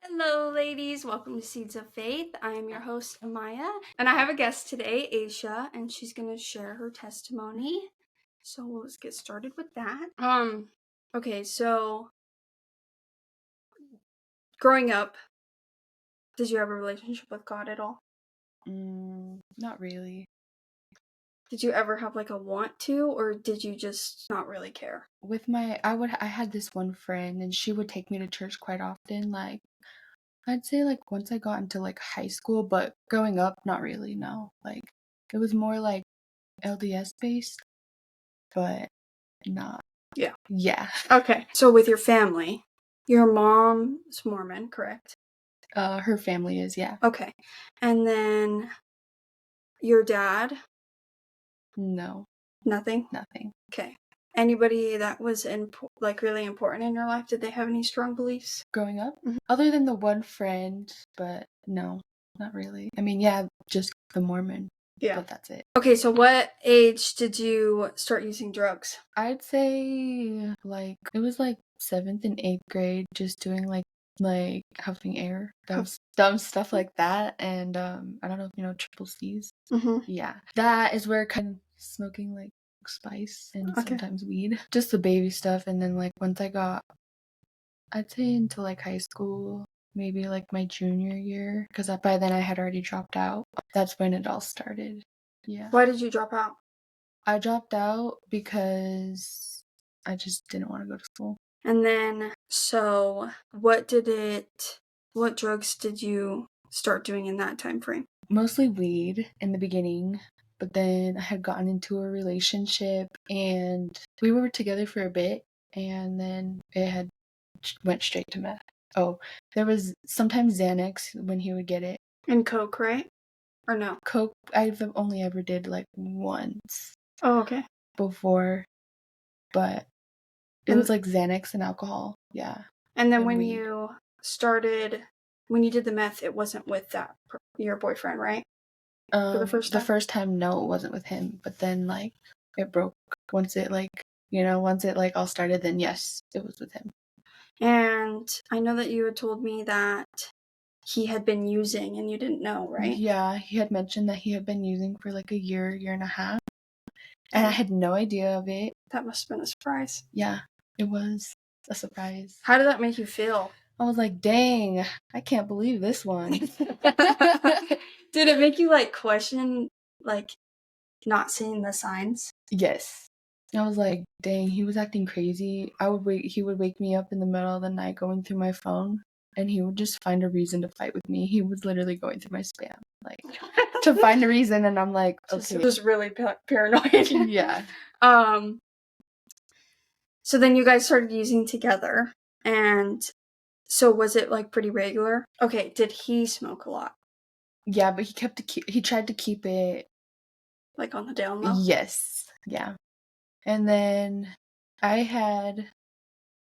Hello, ladies. Welcome to Seeds of Faith. I am your host, Amaya, and I have a guest today, Aisha, and she's going to share her testimony. So let's get started with that. Okay, so growing up, did you have a relationship with God at all? Not really. Did you ever have like a want to, or did you just not really care? I had this one friend and she would take me to church quite often. I'd say once I got into high school, but growing up, not really, no. It was more LDS based, but not. Yeah. Yeah. Okay, so with your family, your mom's Mormon, correct? Her family is, yeah. Okay, and then your dad? No, Nothing? nothing. Okay. Anybody that was really important in your life? Did they have any strong beliefs? Growing up? Mhm. Other than the one friend, but no, not really. I mean, yeah, just the Mormon. Yeah. But that's it. Okay, so what age did you start using drugs? I'd say it was 7th and 8th grade, just doing huffing air, dumb stuff like that, and I don't know if you know triple C's. Mm-hmm. Yeah, that is where kind of smoking spice and Okay. sometimes weed, just the baby stuff, and then once I got, I'd say into high school, maybe my junior year, because by then I had already dropped out. That's when it all started. Yeah. Why did you drop out? I dropped out because I just didn't want to go to school. And then, so what drugs did you start doing in that time frame? Mostly weed in the beginning, but then I had gotten into a relationship and we were together for a bit, and then it had went straight to meth. Oh, there was sometimes Xanax when he would get it. And coke, right? Or no? Coke, I've only ever did once Oh, okay. before, but it was Xanax and alcohol. Yeah. And then and when weed. you did the meth, it wasn't with your boyfriend, right? For the first time? The first time, no, it wasn't with him. But then, it broke once it, all started, then yes, it was with him. And I know that you had told me that he had been using and you didn't know, right? Yeah, he had mentioned that he had been using for a year and a half. And I had no idea of it. That must have been a surprise. Yeah, it was a surprise. How did that make you feel? I was like, dang, I can't believe this one. Did it make you question not seeing the signs? Yes. I was like, dang, he was acting crazy. He would wake me up in the middle of the night going through my phone, and he would just find a reason to fight with me. He was literally going through my spam, to find a reason, and I'm like, okay. Just really paranoid. Yeah. So then you guys started using together, and so was it pretty regular? Okay, did he smoke a lot? Yeah, but he tried to keep it on the down low? Yes. Yeah. And then I had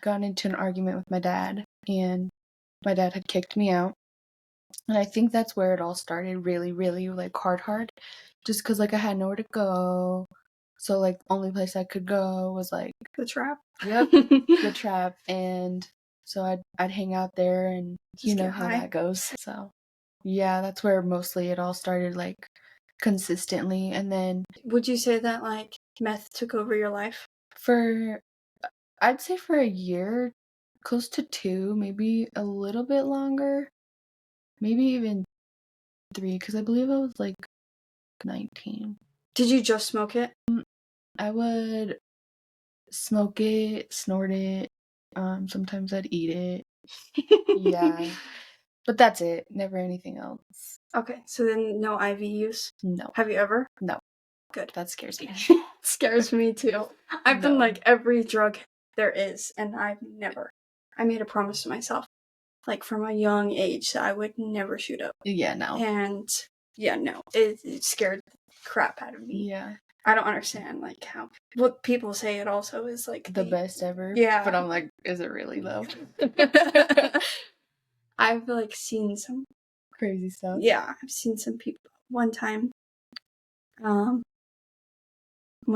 gone into an argument with my dad, and my dad had kicked me out. And I think that's where it all started, really, really, hard. Just because, I had nowhere to go. So, the only place I could go was, the trap? Yep, the trap. And so I'd hang out there, and you know how that goes. So, yeah, that's where mostly it all started, consistently. And then... Would you say that, meth took over your life? I'd say for a year, close to 2, maybe a little bit longer. Maybe even 3, because I believe I was 19. Did you just smoke it? I would smoke it, snort it. Sometimes I'd eat it. Yeah. But that's it. Never anything else. Okay, so then no IV use? No. Have you ever? No. Good. That scares me. Scares me too. I've done every drug there is, and I made a promise to myself, from a young age, that I would never shoot up. Yeah, no. And yeah, no, it scared the crap out of me. Yeah. I don't understand how what people say it also is the best ever. Yeah. But I'm like, is it really though? I've seen some crazy stuff. Yeah, I've seen some people. One time, when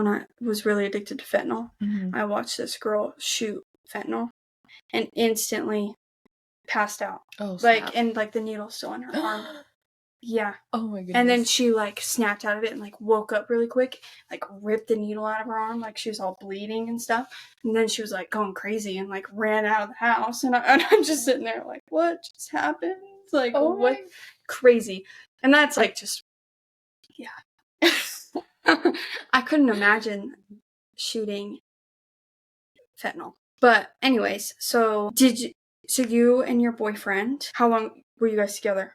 I was really addicted to fentanyl, I watched this girl shoot fentanyl, and instantly passed out. Oh, snap. And the needle's still in her arm. Yeah. Oh my goodness. And then she snapped out of it and woke up really quick, ripped the needle out of her arm, she was all bleeding and stuff. And then she was going crazy and ran out of the house. And I'm just sitting there what just happened? What? Crazy. And that's just, yeah. I couldn't imagine shooting fentanyl. But anyways, so you and your boyfriend, how long were you guys together?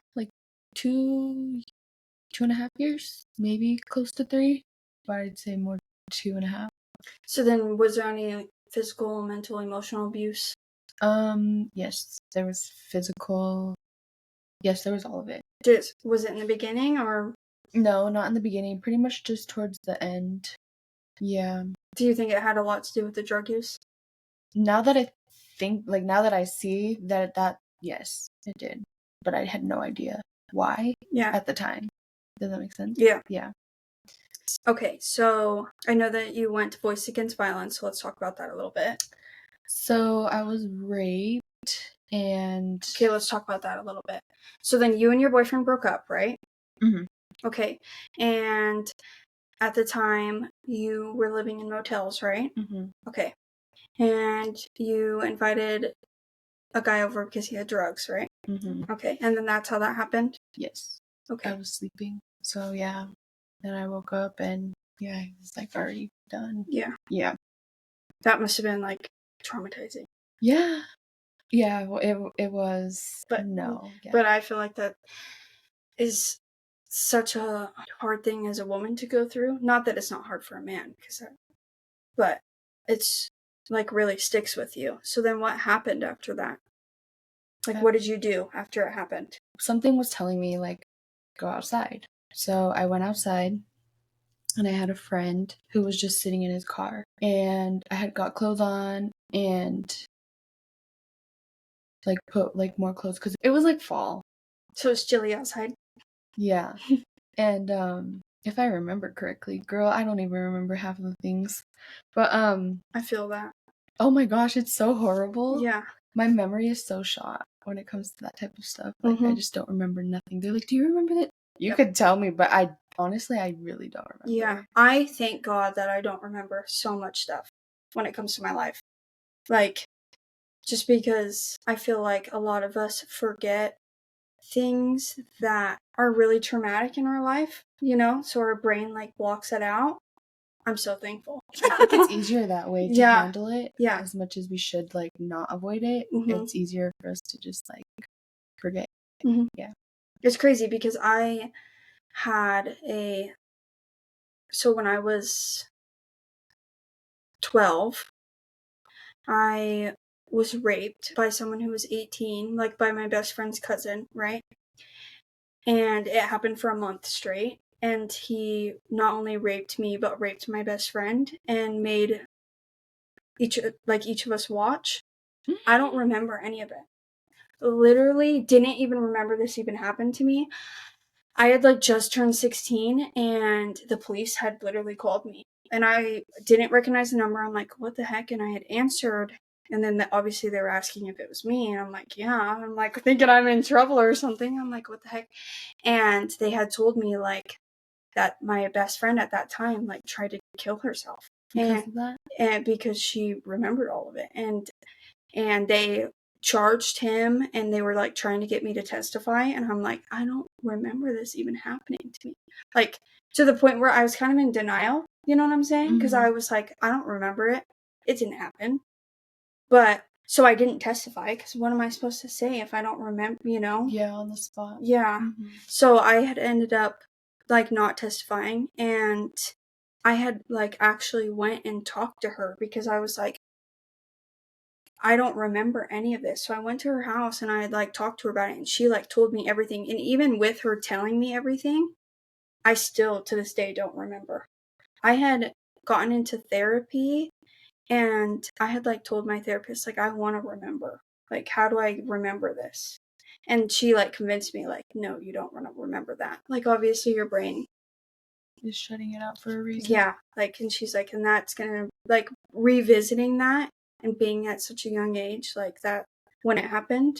2.5 years, maybe close to 3, but I'd say more 2.5. So then, was there any physical, mental, emotional abuse? Yes, there was physical. Yes, there was all of it. Was it in the beginning or? No, not in the beginning. Pretty much just towards the end. Yeah. Do you think it had a lot to do with the drug use? Now that I think, now that I see that yes, it did. But I had no idea why at the time. Does that make sense? Yeah. Yeah. Okay, so I know that you went to Voice Against Violence, so let's talk about that a little bit. So I was raped and... Okay, let's talk about that a little bit. So then you and your boyfriend broke up, right? Mm-hmm. Okay, and at the time you were living in motels, right? Mm-hmm. Okay, and you invited a guy over because he had drugs, right? Mm-hmm. Okay, and then that's how that happened? Yes. Okay. I was sleeping, so yeah. Then I woke up and yeah, I was already done. Yeah. Yeah. That must have been traumatizing. Yeah. Yeah, well, it was. But no. Yeah. But I feel like that is such a hard thing as a woman to go through. Not that it's not hard for a man, but it's really sticks with you. So then what happened after that? What did you do after it happened? Something was telling me go outside. So I went outside and I had a friend who was just sitting in his car and I had got clothes on and put more clothes because it was fall. So it's chilly outside? Yeah. And if I remember correctly, girl, I don't even remember half of the things. But I feel that. Oh my gosh, it's so horrible. Yeah. My memory is so shot when it comes to that type of stuff. Mm-hmm. I just don't remember nothing. They're do you remember that? You could tell me, but I really don't remember. Yeah. I thank God that I don't remember so much stuff when it comes to my life. Just because I feel like a lot of us forget things that are really traumatic in our life, so our brain blocks it out. I'm so thankful. I think it's easier that way to handle it. Yeah. As much as we should not avoid it, it's easier for us to just forget. Mm-hmm. Yeah. It's crazy because I had so when I was 12, I was raped by someone who was 18, by my best friend's cousin, right? And it happened for a month straight. And he not only raped me, but raped my best friend and made each of us watch. I don't remember any of it. Literally didn't even remember this even happened to me. I had just turned 16 and the police had literally called me. And I didn't recognize the number. I'm like, what the heck? And I had answered. And then obviously they were asking if it was me. And I'm like, yeah. I'm thinking I'm in trouble or something. I'm like, what the heck? And they had told me that my best friend at that time tried to kill herself. Because of that? And because she remembered all of it. And they charged him and they were trying to get me to testify. And I'm like, I don't remember this even happening to me. To the point where I was kind of in denial. You know what I'm saying? Because I was like, I don't remember it. It didn't happen. But so I didn't testify because what am I supposed to say if I don't remember, Yeah, on the spot. Yeah. Mm-hmm. So I had ended up not testifying, and I had actually went and talked to her because I was like, I don't remember any of this. So I went to her house and I had talked to her about it, and she told me everything. And even with her telling me everything, I still to this day don't remember. I had gotten into therapy and I had told my therapist I want to remember. How do I remember this? And she convinced me no, you don't want to remember that. Obviously your brain is shutting it out for a reason. Yeah, and she's and that's gonna revisiting that and being at such a young age that when it happened,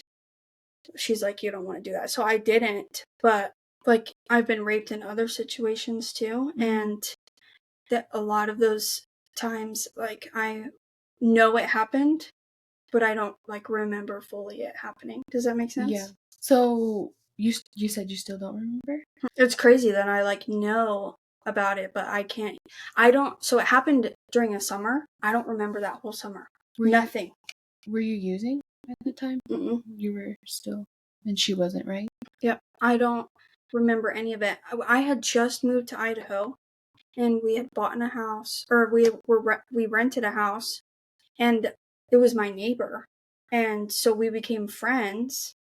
she's like, you don't want to do that. So I didn't. But like, I've been raped in other situations too. And that a lot of those times, like, I know it happened, but I don't like remember fully it happening. Does that make sense? Yeah. So you said you still don't remember? It's crazy that I like know about it, but I can't. I don't. So it happened during a summer. I don't remember that whole summer. Nothing. Were you using at the time? Mm-mm. You were still, and she wasn't, right? Yep. I don't remember any of it. I had just moved to Idaho, and we had bought a house, or we rented a house, and it was my neighbor, and so we became friends.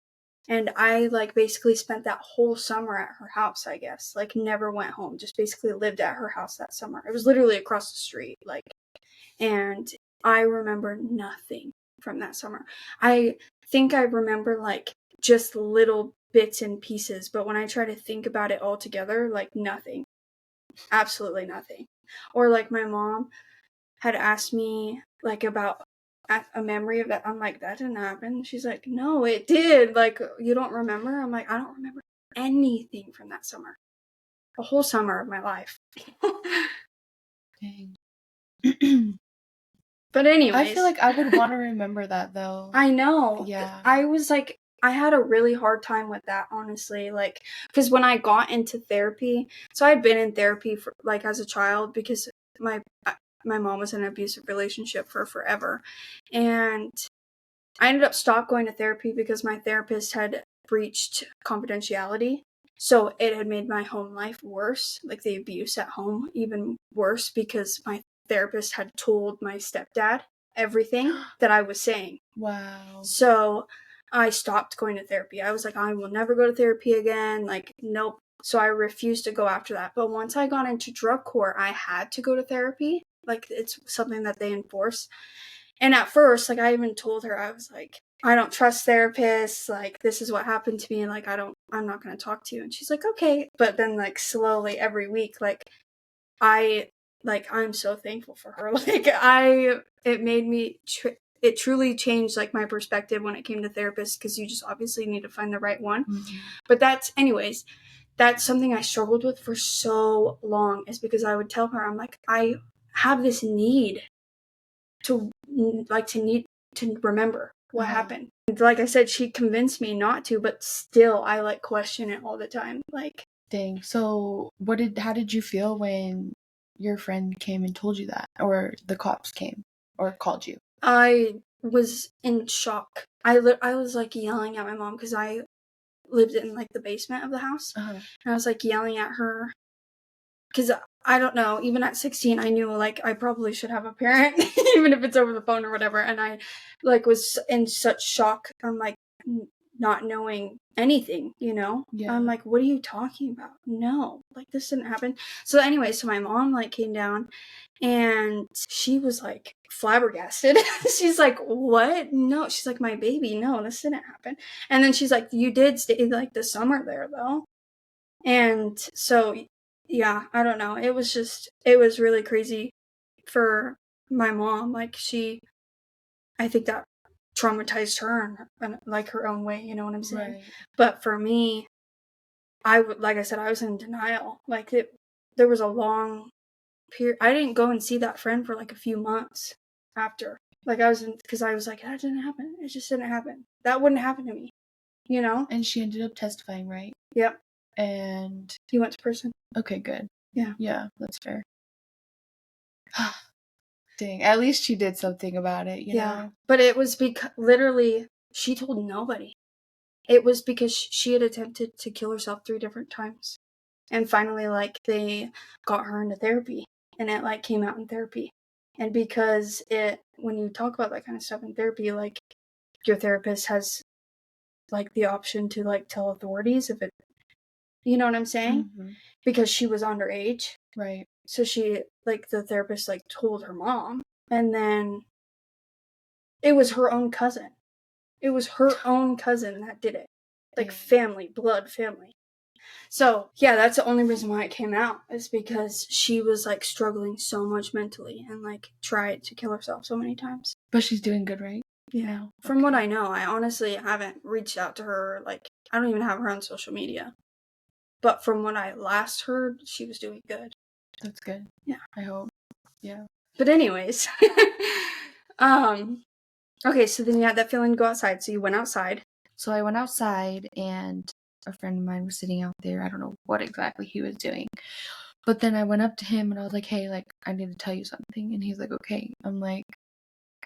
And I like basically spent that whole summer at her house, I guess. Like never went home, just basically lived at her house that summer. It was literally across the street, like, and I remember nothing from that summer. I think I remember like just little bits and pieces, but when I try to think about it all together, like nothing. Absolutely nothing. Or like my mom had asked me like about a memory of that. I'm like, that didn't happen. She's like, no, it did. Like, you don't remember? I'm like, I don't remember anything from that summer. The whole summer of my life. Dang. But anyways. I feel like I would want to remember that though. I know. Yeah. I was like, I had a really hard time with that, honestly. Like, because when I got into therapy, so I'd been in therapy for like as a child because my mom was in an abusive relationship for forever. And I ended up stopped going to therapy because my therapist had breached confidentiality. So it had made my home life worse, like the abuse at home even worse because my therapist had told my stepdad everything that I was saying. Wow. So I stopped going to therapy. I was like, I will never go to therapy again. Like, nope. So I refused to go after that. But once I got into drug court, I had to go to therapy. Like, it's something that they enforce. And at first, like, I even told her, I was like, I don't trust therapists. Like, this is what happened to me. And, like, I'm not going to talk to you. And she's like, okay. But then, like, slowly every week, like, I'm so thankful for her. Like, it made me, it truly changed, like, my perspective when it came to therapists because you just obviously need to find the right one. But anyways, that's something I struggled with for so long is because I would tell her, I'm like, I have this need to remember what happened. Like I said, she convinced me not to, but still I like question it all the time. Like, dang. So how did you feel when your friend came and told you that, or the cops came or called you? I was in shock. I was like yelling at my mom because I lived in like the basement of the house, and I was like yelling at her because I don't know, even at 16 I knew like I probably should have a parent even if it's over the phone or whatever, and I like was in such shock. I'm like not knowing anything, you know? Yeah. I'm like, what are you talking about? No, like this didn't happen. So anyway, so my mom like came down and she was like flabbergasted. She's like, what? No, she's like, my baby, no, this didn't happen. And then she's like, you did stay like the summer there though. And so yeah, I don't know. It was really crazy for my mom. Like I think that traumatized her in like her own way, you know what I'm saying? Right. But for me, like I said, I was in denial. Like there was a long period. I didn't go and see that friend for like a few months after. Like because I was like, that didn't happen. It just didn't happen. That wouldn't happen to me, you know? And she ended up testifying, right? Yep. And he went to prison. Okay, good. Yeah. Yeah, that's fair. Dang, at least she did something about it, you know? But it was because literally she told nobody. It was because she had attempted to kill herself 3 different times. And finally, like, they got her into therapy. And it, like, came out in therapy. And because when you talk about that kind of stuff in therapy, like, your therapist has, like, the option to, like, tell authorities if it, you know what I'm saying? Mm-hmm. Because she was underage. Right. So the therapist, like, told her mom. And then it was her own cousin. It was her own cousin that did it. Like, family, blood family. So, yeah, that's the only reason why it came out, is because she was, like, struggling so much mentally and, like, tried to kill herself so many times. But she's doing good, right? Yeah. No? From what Okay. I know, I honestly haven't reached out to her. Like, I don't even have her on social media. But from what I last heard, she was doing good. That's good. Yeah. I hope. Yeah. But anyways, okay, so then you had that feeling to go outside, so you went outside. So I went outside and a friend of mine was sitting out there. I don't know what exactly he was doing. But then I went up to him and I was like, hey, like, I need to tell you something. And he's like, okay. I'm like,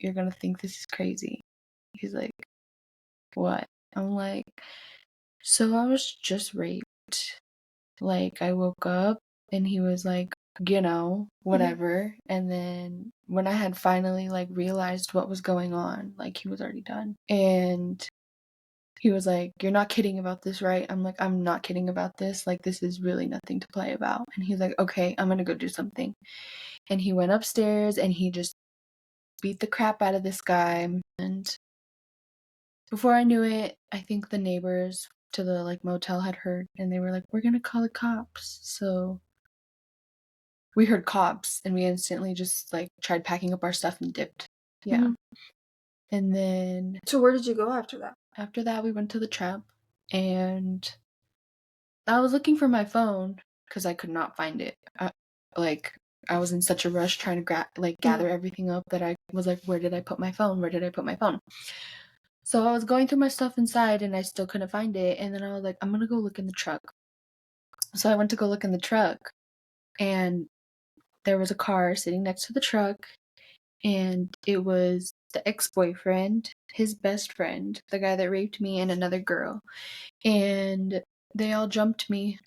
you're going to think this is crazy. He's like, what? I'm like, so I was just raped. Like, I woke up and he was like, whatever. And then when I had finally like realized what was going on, like he was already done. And he was like, you're not kidding about this, right? I'm like, I'm not kidding about this. Like, this is really nothing to play about. And he's like, okay, I'm gonna go do something. And he went upstairs and he just beat the crap out of this guy. And before I knew it, I think the neighbors to the like motel had heard and they were like, we're gonna call the cops. So we heard cops and we instantly just like tried packing up our stuff and dipped. Yeah. Mhm. And then So where did you go after that? after that, we went to the trap and I was looking for my phone because I could not find it. Like, I was in such a rush trying to gather everything up that I was like, where did I put my phone? Where did I put my phone? So I was going through my stuff inside and I still couldn't find it. And then I was like, I'm gonna go look in the truck. So I went to go look in the truck and there was a car sitting next to the truck and it was the ex-boyfriend, his best friend, the guy that raped me, and another girl. And they all jumped me.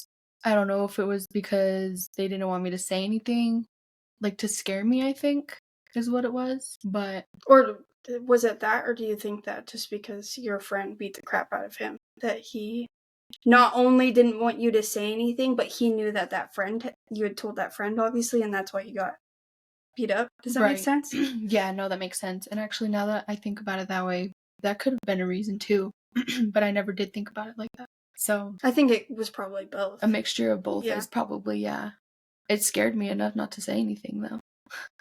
I don't know if it was because they didn't want me to say anything, like to scare me, I think, is what it was. But Or was it that, or do you think that just because your friend beat the crap out of him, that he not only didn't want you to say anything, but he knew that you had told that friend, obviously, and that's why you got beat up? Does that make right. sense? Yeah, no, that makes sense. And actually, now that I think about it that way, that could have been a reason too. But I never did think about it like that. So I think it was probably both. a mixture of both Yeah. is probably, yeah. It scared me enough not to say anything though.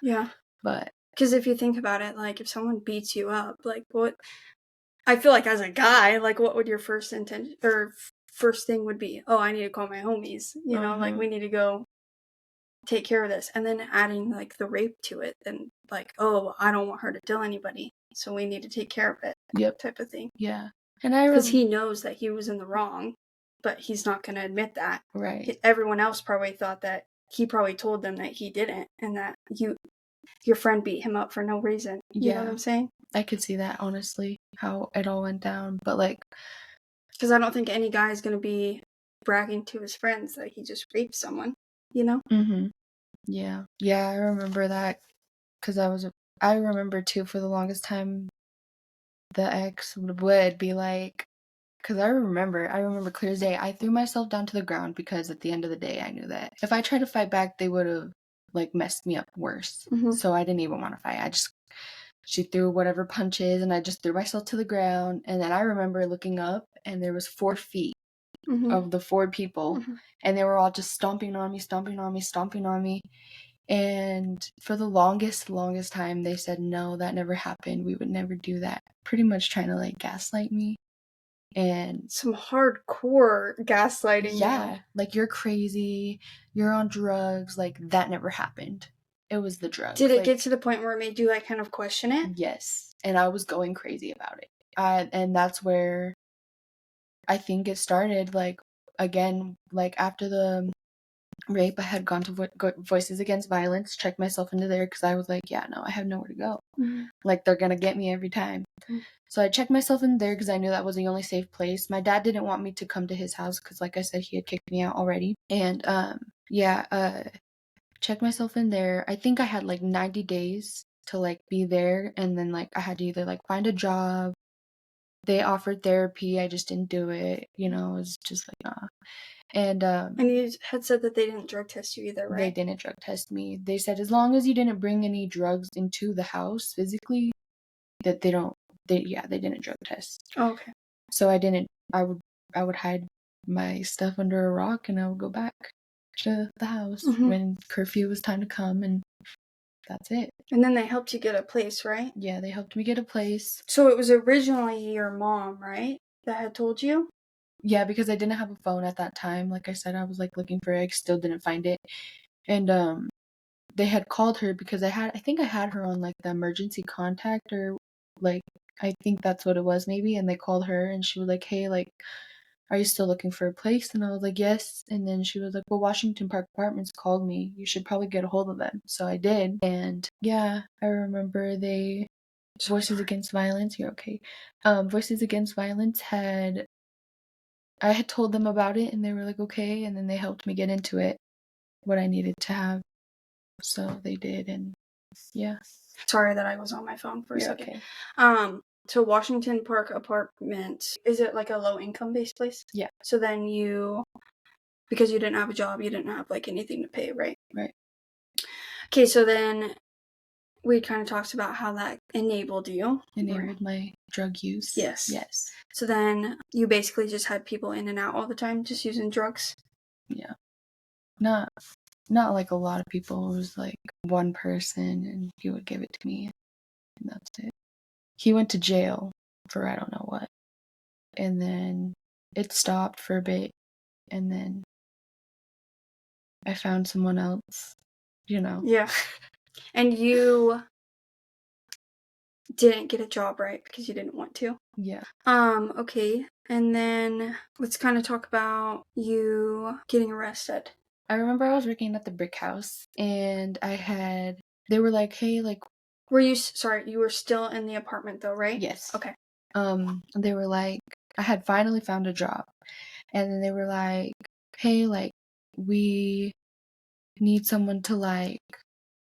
Yeah. But Because if you think about it, like, if someone beats you up, like, what? I feel like as a guy, like, what would your first intention or first thing would be? Oh, I need to call my homies. Like, we need to go take care of this. And then adding, like, the rape to it, then, like, oh, I don't want her to tell anybody, so we need to take care of it, yep, type of thing. yeah. And I Because he knows that he was in the wrong, but he's not going to admit that. right. Everyone else probably thought that he probably told them that he didn't, and that your friend beat him up for no reason. You know what Yeah. I'm saying? I could see that honestly, how it all went down. But like, Because I don't think any guy is going to be bragging to his friends that he just raped someone, you know? yeah. Yeah, I remember that because I remember too for the longest time the ex would be like, because I remember clear as day, I threw myself down to the ground because at the end of the day, I knew that if I tried to fight back, they would have like messed me up worse. Mm-hmm. So I didn't even want to fight. She threw whatever punches and I just threw myself to the ground. And then I remember looking up and there was 4 feet Mm-hmm. of the 4 people and they were all just stomping on me, stomping on me, stomping on me. And for the longest time, they said, no, that never happened. We would never do that. Pretty much trying to like gaslight me. And some hardcore gaslighting. yeah, like you're crazy, you're on drugs, like that never happened. It was the drugs. Did it like, get to the point where it made you like kind of question it? yes, and I was going crazy about it. And that's where I think it started. Like again, like after the rape, I had gone to Voices Against Violence, checked myself into there because I was like, yeah, no, I have nowhere to go. Like they're gonna get me every time. So I checked myself in there because I knew that was the only safe place. My dad didn't want me to come to his house because, like I said, he had kicked me out already. And checked myself in there. I think I had like 90 days to like be there, and then like I had to either like find a job. They offered therapy, I just didn't do it. It was just like nah. And you had said that they didn't drug test you either, right? they didn't drug test me. They said as long as you didn't bring any drugs into the house physically, that they didn't drug test. Oh, okay. So I would hide my stuff under a rock and I would go back to the house when curfew was time to come. And that's it. And then they helped you get a place, right? Yeah, they helped me get a place. So it was originally your mom, right, that had told you? Yeah, because I didn't have a phone at that time. Like I said, I was like looking for it. I still didn't find it. And they had called her because I think I had her on like the emergency contact, or like I think that's what it was maybe. And they called her and she was like, "Hey, like, are you still looking for a place?" And I was like, "Yes." And then she was like, "Well, Washington Park Apartments called me. You should probably get a hold of them." So I did. And yeah, I remember Voices Against Violence, you're okay. Voices Against Violence I had told them about it and they were like, okay. And then they helped me get into it, what I needed to have. So they did. And yeah. Sorry that I was on my phone for a You're second. okay. So Washington Park Apartments, is it like a low income based place? Yeah. So then because you didn't have a job, you didn't have like anything to pay, right? Right. Okay, so then we kind of talked about how that enabled you. Enabled my drug use. Yes. Yes. So then you basically just had people in and out all the time just using drugs? Yeah. Not like a lot of people. It was like one person and he would give it to me and that's it. He went to jail for I don't know what. And then it stopped for a bit and then I found someone else, you know. Yeah. And you didn't get a job, right? Because you didn't want to? Yeah. Okay. And then let's kind of talk about you getting arrested. I remember I was working at the brick house and they were like, "Hey, like..." You were still in the apartment though, right? Yes. Okay. They were like, I had finally found a job. And then they were like, "Hey, like, we need someone to like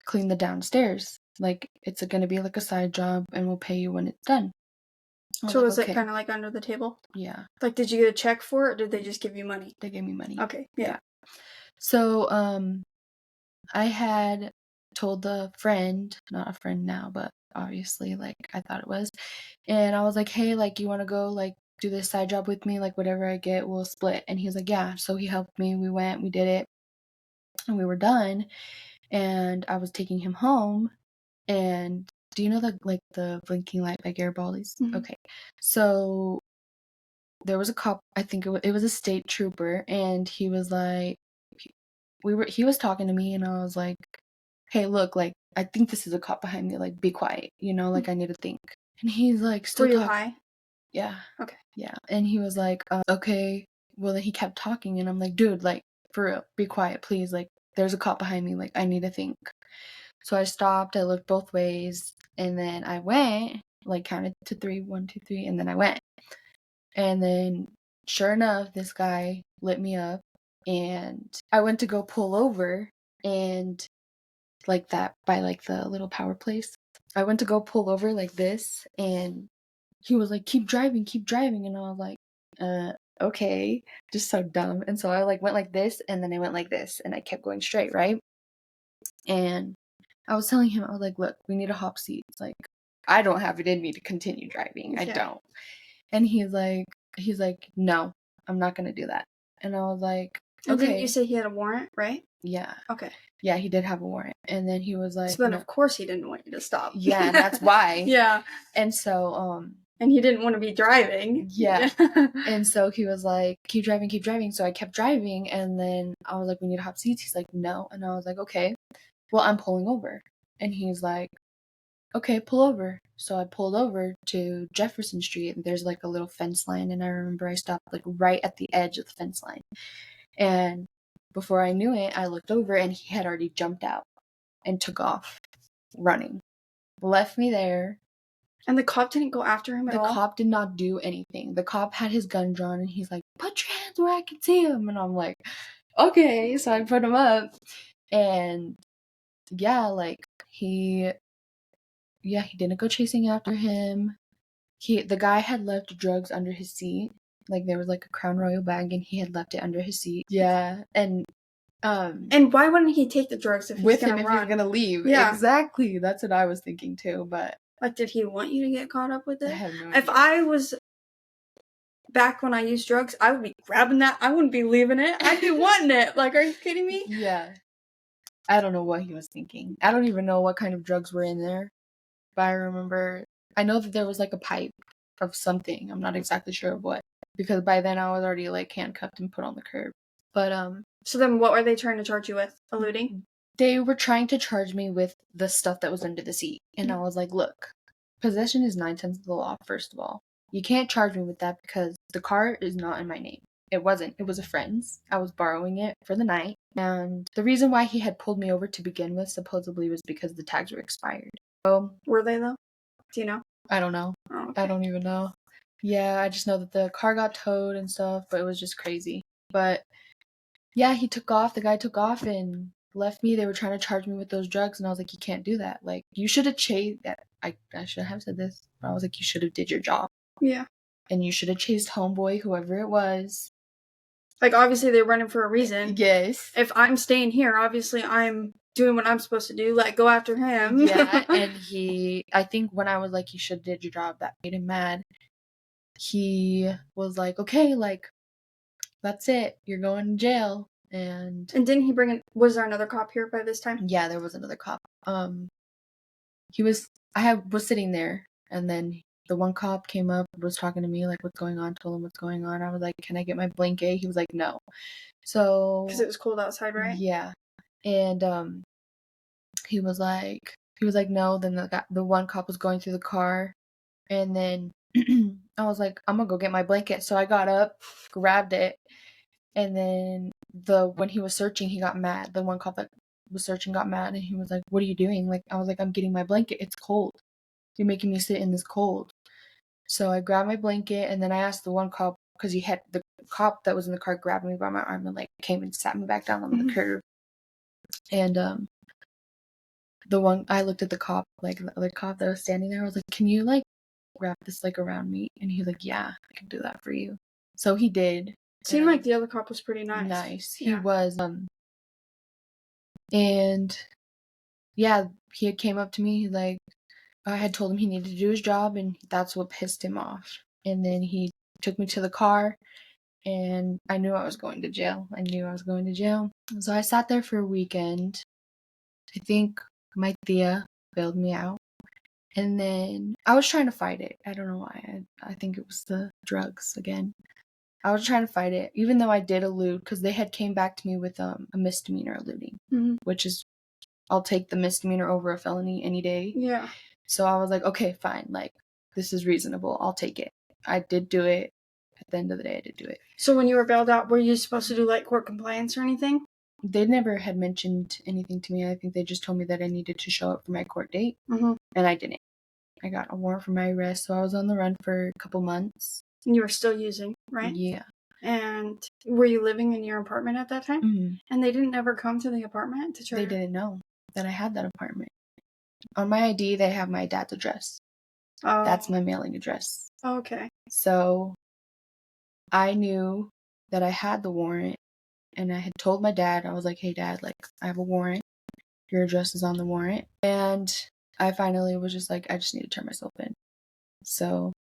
clean the downstairs. Like, it's gonna be like a side job and we'll pay you when it's done." I So like, was it okay. kind of like under the table? Yeah. Like, did you get a check for it, or did they just give you money? They gave me money. Okay, yeah. So, I had told the friend, not a friend now, but obviously, like, I thought it was. And I was like, "Hey, like, you want to go, like, do this side job with me? Like, whatever I get, we'll split." And he was like, "Yeah." So he helped me. We went, we did it, and we were done. And I was taking him home. And do you know the blinking light by Garibaldi's? Mhm. Okay. So there was a cop, I think it was a state trooper, and he was like, he was talking to me, and I was like, "Hey, look, like, I think this is a cop behind me, like, be quiet, you know, like, I need to think." And he's like, Were still you talking. high? Yeah. Okay. Yeah. And he was like, okay. Well, then he kept talking, and I'm like, "Dude, like, for real, be quiet, please. Like, there's a cop behind me. Like, I need to think." So I stopped, I looked both ways, and then I went, like, counted to 3, 1, 2, 3, and then I went. And then, sure enough, this guy lit me up, and I went to go pull over, and like that by like the little power place. I went to go pull over like this, and he was like, keep driving," and I was like, okay, just so dumb. And so I like went like this, and then I went like this, and I kept going straight, right? And I was telling him, I was like, "Look, we need a hop seat. Like, I don't have it in me to continue driving. I Yeah. don't." And he's like, "No, I'm not gonna do that." And I was like, And didn't you "Okay." say he had a warrant, right? Yeah. Okay. Yeah, he did have a warrant. And then he was like, So then, "No." of course, he didn't want you to stop. Yeah, and that's why. Yeah. And so, And he didn't want to be driving. yeah. And so he was like, keep driving, keep driving. So I kept driving, and then I was like, "We need hop seats." He's like, "No." And I was like, "Okay, well, I'm pulling over." And he's like, "Okay, pull over." So I pulled over to Jefferson Street, and there's like a little fence line, and I remember I stopped like right at the edge of the fence line. And before I knew it, I looked over, and he had already jumped out and took off running. Left me there. And the cop didn't go after him at The all? cop did not do anything. The cop had his gun drawn, and he's like, "Put your hands where I can see him." And I'm like, "Okay." So I put him up, and yeah, like he didn't go chasing after him. The guy had left drugs under his seat. Like, there was like a Crown Royal bag, and he had left it under his seat. Yeah, and why wouldn't he take the drugs if he's with gonna him if run? he's gonna leave. Yeah. Exactly. That's what I was thinking too. But Like, did he want you to get caught up with I it? have no If idea. I was back when I used drugs, I would be grabbing that. I wouldn't be leaving it. I'd be wanting it. Like, are you kidding me? Yeah. I don't know what he was thinking. I don't even know what kind of drugs were in there. But I know that there was like a pipe of something. I'm not exactly sure of what. Because by then I was already like handcuffed and put on the curb. But So then what were they trying to charge you with? Eluding? they were trying to charge me with the stuff that was under the seat. And I was like, look, possession is 9/10 of the law, first of all. You can't charge me with that because the car is not in my name. It wasn't. It was a friend's. I was borrowing it for the night. And the reason why he had pulled me over to begin with supposedly was because the tags were expired. So, Were they though? Do you know? I don't know. Oh, okay. I don't even know. Yeah, I just know that the car got towed and stuff, but it was just crazy. But yeah, he took off. The guy took off and left me. They were trying to charge me with those drugs, and I was like, you can't do that. Like, you should have chased that. I should have said this, but I was like, you should have did your job. Yeah. And you should have chased homeboy, whoever it was. Like, obviously they're running for a reason. Yes. If I'm staying here, obviously I'm doing what I'm supposed to do. Like, go after him. Yeah, and I think when I was like, you should have did your job, that made him mad. He was like, okay, like, that's it. You're going to jail. And didn't he bring in, was there another cop here by this time? Yeah, there was another cop. I was sitting there, and then the one cop came up, was talking to me, like, what's going on, told him what's going on. I was like, can I get my blanket? He was like, no. So Because it was cold outside, right? Yeah. And he was like no. Then the one cop was going through the car, and then I was like, I'm gonna go get my blanket. So I got up, grabbed it, and then when he was searching, he got mad. The one cop that was searching got mad, and he was like, what are you doing? Like, I was like, I'm getting my blanket. It's cold. You're making me sit in this cold. So I grabbed my blanket, and then I asked the one cop, because the cop that was in the car grabbed me by my arm and like came and sat me back down on the curb. And I looked at the cop, like the other cop that was standing there. I was like, can you like wrap this like around me? And he's like, yeah, I can do that for you. So he did. Seemed like the other cop was pretty nice. Nice. Yeah. He was. And yeah, he had came up to me. He's like, I had told him he needed to do his job, and that's what pissed him off. And then he took me to the car, and I knew I was going to jail. So I sat there for a weekend. I think my tia bailed me out. And then I was trying to fight it. I don't know why. I think it was the drugs again. I was trying to fight it, even though I did elude, because they had came back to me with a misdemeanor eluding, which is, I'll take the misdemeanor over a felony any day. Yeah. So I was like, okay, fine. Like, this is reasonable. I'll take it. I did do it. At the end of the day, I did do it. So when you were bailed out, were you supposed to do like court compliance or anything? They never had mentioned anything to me. I think they just told me that I needed to show up for my court date, and I didn't. I got a warrant for my arrest, so I was on the run for a couple months. And you were still using, right? Yeah. And were you living in your apartment at that time? Mm-hmm. And they didn't ever come to the apartment to try? They didn't know that I had that apartment. On my ID, they have my dad's address. Oh. That's my mailing address. Okay. So I knew that I had the warrant, and I had told my dad, I was like, hey, Dad, like, I have a warrant. Your address is on the warrant. And I finally was just like, I just need to turn myself in. So.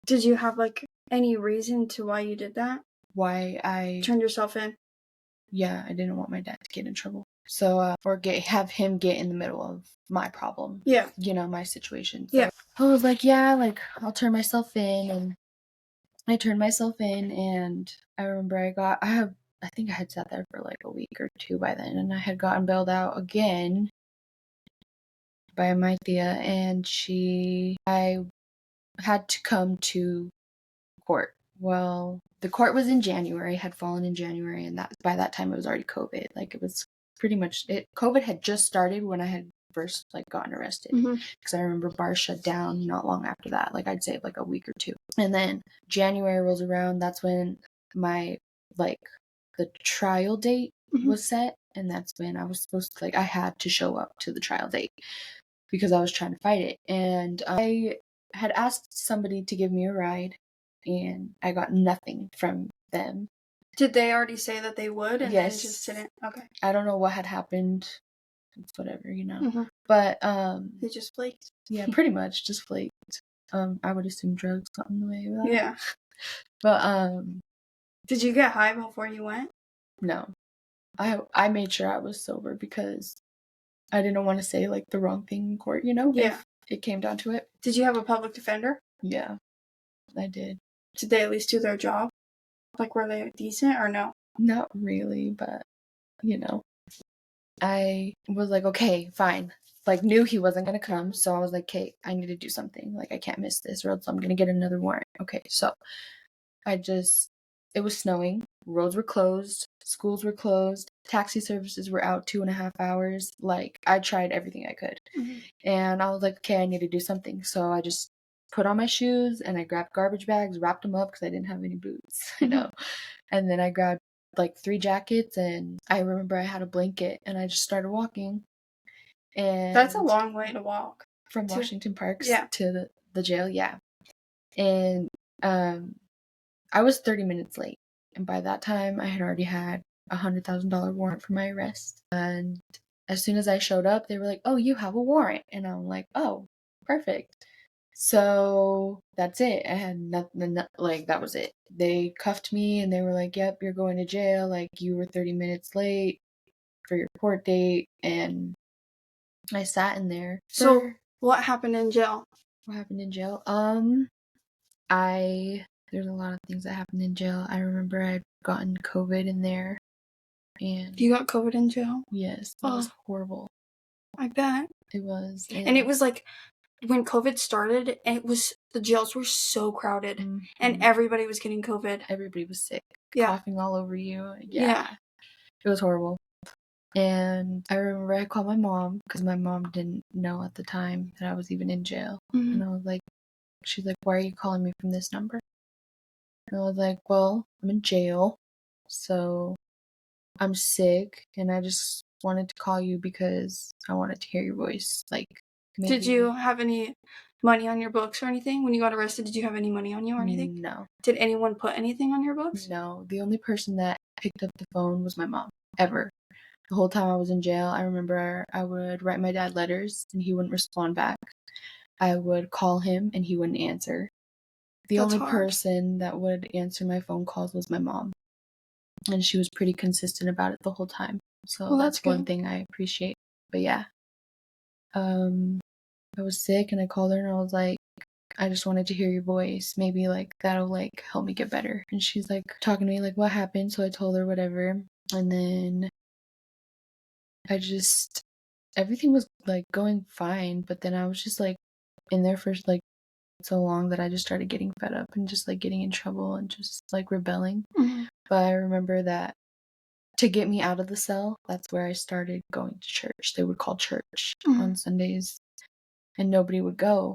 Did you have, like, any reason to why you did that? Why I turned yourself in? Yeah, I didn't want my dad to get in trouble. So, or have him get in the middle of my problem. Yeah. You know, my situation. So yeah. I was like, yeah, like, I'll turn myself in. And I turned myself in, and I remember I think I had sat there for like a week or two by then, and I had gotten bailed out again by my tia, and I had to come to court. Well, the court was in January, had fallen in January, and by that time it was already COVID. Like, it was pretty much it. COVID had just started when I had first like gotten arrested, because I remember bars shut down not long after that. Like, I'd say like a week or two, and then January rolls around. That's when my the trial date was set, and that's when I was supposed to I had to show up to the trial date because I was trying to fight it, and I had asked somebody to give me a ride, and I got nothing from them. Did they already say that they would, and yes. then just didn't? Okay. I don't know what had happened. It's whatever, you know. But they just flaked. Yeah, pretty much just flaked. I would assume drugs got in the way of that. Yeah. But did you get high before you went? No. I made sure I was sober because I didn't want to say, like, the wrong thing in court, you know, Yeah. if it came down to it. Did you have a public defender? Yeah, I did. Did they at least do their job? Like, were they decent or no? Not really, but, you know. I was like, "Okay, fine." Like, knew he wasn't gonna come, so I was like, "Okay, I need to do something. Like, I can't miss this or else I'm gonna get another warrant." Okay, so it was snowing, roads were closed, schools were closed, taxi services were out 2.5 hours. Like, I tried everything I could. Mhm. And I was like, "Okay, I need to do something." So I just put on my shoes and I grabbed garbage bags, wrapped them up because I didn't have any boots, you know. And then I grabbed like 3 jackets and I remember I had a blanket and I just started walking. That's a And long way to walk. from To Washington Parks Yeah. to the jail, yeah. And I was 30 minutes late. And by that time, I had already had a $100,000 warrant for my arrest. And as soon as I showed up, they were like, "Oh, you have a warrant." And I'm like, "Oh, perfect." So that's it. I had nothing, like, that was it. They cuffed me and they were like, "Yep, you're going to jail. Like, you were 30 minutes late for your court date." And I sat in there So, for what happened in jail? what happened in jail. There's a lot of things that happened in jail. I remember I'd gotten COVID in there, and You got COVID in jail? yes, it was horrible. I bet. It was, And it was like when COVID started, the jails were so crowded and mhm. everybody was getting COVID. Everybody was sick, Yeah. coughing all over you. Yeah. It was horrible. And I remember I called my mom because my mom didn't know at the time that I was even in jail. Mhm. And I was like, she's like, "Why are you calling me from this number?" And I was like, "Well, I'm in jail, so I'm sick, and I just wanted to call you because I wanted to hear your voice. Like, Did you maybe." have any money on your books or anything? When you got arrested, did you have any money on you or anything? No, Did anyone put anything on your books? no. The only person that picked up the phone was my mom, ever. The whole time I was in jail, I remember I would write my dad letters, and he wouldn't respond back. I would call him, and he wouldn't answer. The That's only hard. person that would answer my phone calls was my mom, and she was pretty consistent about it the whole time. So Well, that's that's one good. thing I appreciate. But yeah, um, I was sick and I called her and I was like, "I just wanted to hear your voice. Maybe like that'll like help me get better." And she's like talking to me like, "What happened?" So I told her whatever. And then I just everything was like going fine, but then I was just like in there for like so long that I just started getting fed up and just like getting in trouble and just like rebelling. Mhm. But I remember that to get me out of the cell, that's where I started going to church. They would call church Mhm. on Sundays and nobody would go.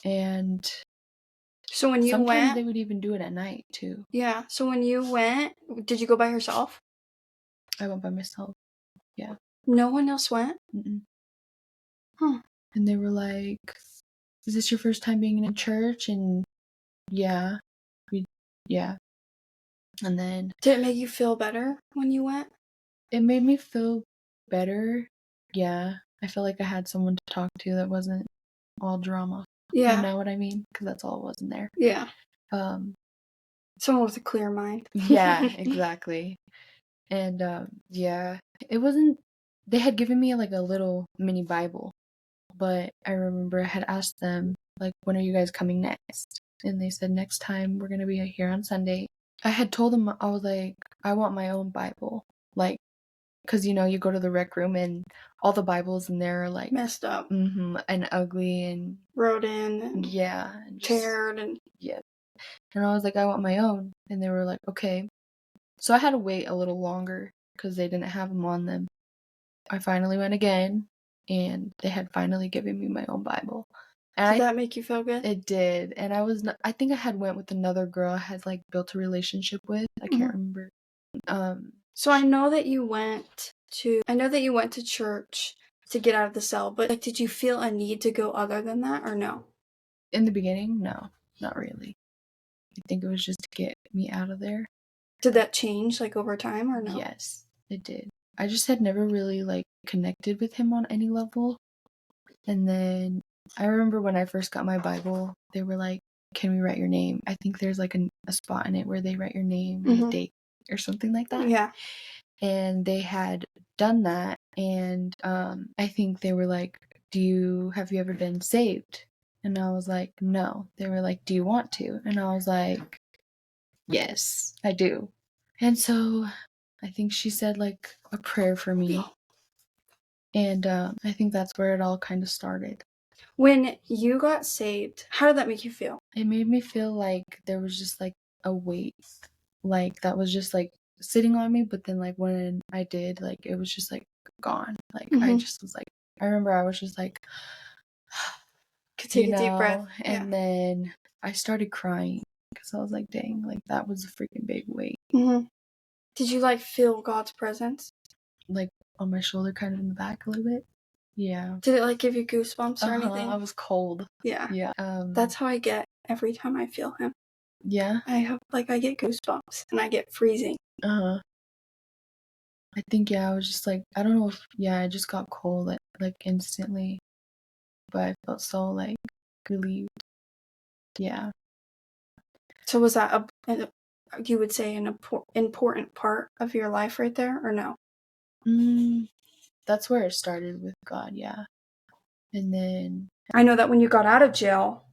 And So when you sometimes they went, would even do it at night too. yeah. So when you went, did you go by yourself? I went by myself. Yeah. No one else went? Mm-mm. Huh. And they were like, "Is this your first time being in a church?" And yeah, we, yeah. And then Did it make you feel better when you went? it made me feel better. Yeah. I felt like I had someone to talk to that wasn't all drama. You Yeah. know what I mean? Because that's all it was in there. Yeah. Um, Someone with a clear mind. yeah, exactly. And yeah, it wasn't. They had given me like a little mini Bible, but I remember I had asked them like, "When are you guys coming next?" And they said, "Next time we're gonna be here on Sunday." I had told them I was like, "I want my own Bible," like, because you know you go to the rec room and all the Bibles in there are like Messed up. and ugly and Wrote in and yeah, and just teared and yeah. And I was like, "I want my own," and they were like, "Okay." So I had to wait a little longer because they didn't have them on them. I finally went again, and they had finally given me my own Bible. And did that make you feel good? it did, and I think I had went with another girl I had, like, built a relationship with, I can't Mhm. remember. So I know that you went to church to get out of the cell, but like did you feel a need to go other than that or no? In the beginning, no, not really. I think it was just to get me out of there. Did that change like over time or no? Yes, it did. I just had never really, like, connected with him on any level. And then I remember when I first got my Bible, they were like, "Can we write your name?" I think there's like a spot in it where they write your name and the Mhm. date or something like that. Yeah. and they had done that, and I think they were like, have you ever been saved? And I was like, no. They were like, do you want to? And I was like, yes, I do. And so I think she said like a prayer for me, and I think that's where it all kind of started. When you got saved, how did that make you feel? It made me feel like there was just like a weight, like that was just like sitting on me, but then like when I did, like it was just like gone. Like I just was like, I remember I was just like, Could take a deep breath. Yeah. and then I started crying because I was like, dang, like that was a freaking big weight. Did you like feel God's presence? Like on my shoulder, kind of in the back a little bit. Yeah. Did it like give you goosebumps or anything? I was cold. Yeah. Yeah. That's how I get every time I feel him. Yeah. I get goosebumps and I get freezing. I think, I was just like, I don't know if, I just got cold like instantly, but I felt so like relieved. Yeah. So was that you would say an important part of your life right there, or no? That's where it started with God, yeah. And then I know that when you got out of jail,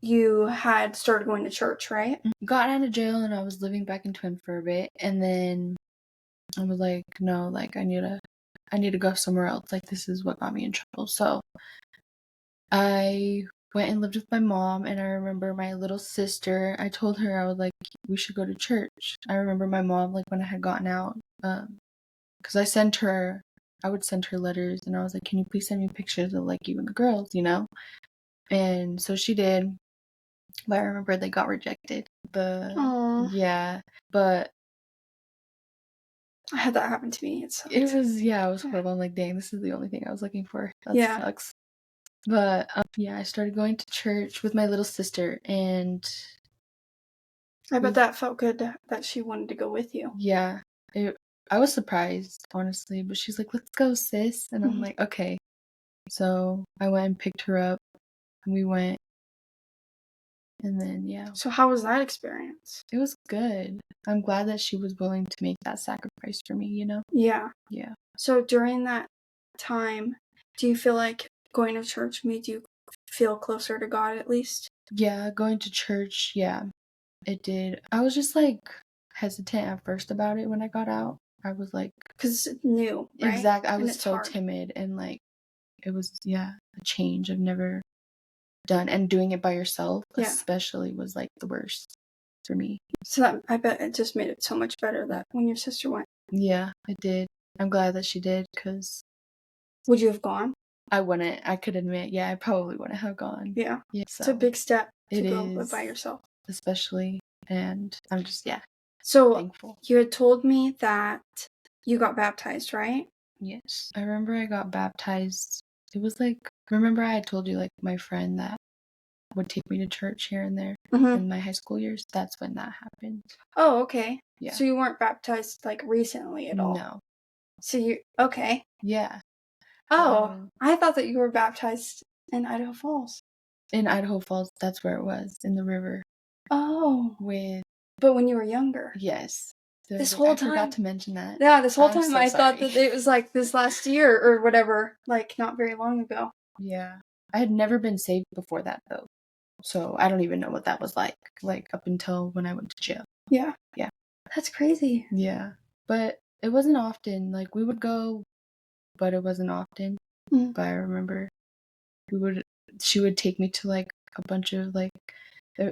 you had started going to church, right? Got out of jail and I was living back in Twin for a bit, and then I was like, no, like I need to go somewhere else. Like this is what got me in trouble. So I went and lived with my mom, and I remember my little sister, I told her, I was like, we should go to church. I remember my mom, like when I had gotten out, because I would send her letters, and I was like, can you please send me pictures of like you and the girls, And so she did, but I remember they got rejected. Aww. Yeah, but I had that happen to me. it was horrible. I'm like, dang, this is the only thing I was looking for. That Yeah. sucks. But I started going to church with my little sister, and I bet that felt good that she wanted to go with you. yeah, I was surprised, honestly, but she's like, let's go, sis. And I'm like, okay. So I went and picked her up, and we went, and then, yeah. So how was that experience? It was good. I'm glad that she was willing to make that sacrifice for me, Yeah. Yeah. So during that time, do you feel like going to church made you feel closer to God at least? Yeah, going to church, yeah, it did. I was just like hesitant at first about it when I got out. I was like, because it's new, right? Exactly. I and was it's so hard. timid, and like it was a change I've never done, and doing it by yourself especially was like the worst for me. So I bet it just made it so much better that when your sister went. Yeah, it did. I'm glad that she did, because Would you have gone? I wouldn't. I could admit, I probably wouldn't have gone. Yeah. So It's a big step to it go is, by yourself. especially, and I'm just So thankful. you had told me that you got baptized, right? Yes. I remember I got baptized. It was like, remember I had told you like my friend that would take me to church here and there in my high school years? That's when that happened. Oh, okay. Yeah. So you weren't baptized like recently at all? No. So okay. Yeah. Oh, I thought that you were baptized in Idaho Falls. In Idaho Falls, that's where it was, in the river. Oh. But when you were younger. Yes. This whole time. I forgot to mention that. Yeah, this whole time so I thought sorry. that it was like this last year or whatever, like not very long ago. Yeah. I had never been saved before that though. So I don't even know what that was like up until when I went to jail. Yeah. Yeah. That's crazy. Yeah. But it wasn't often. Like we would go, but it wasn't often. But I remember she would take me to like a bunch of like,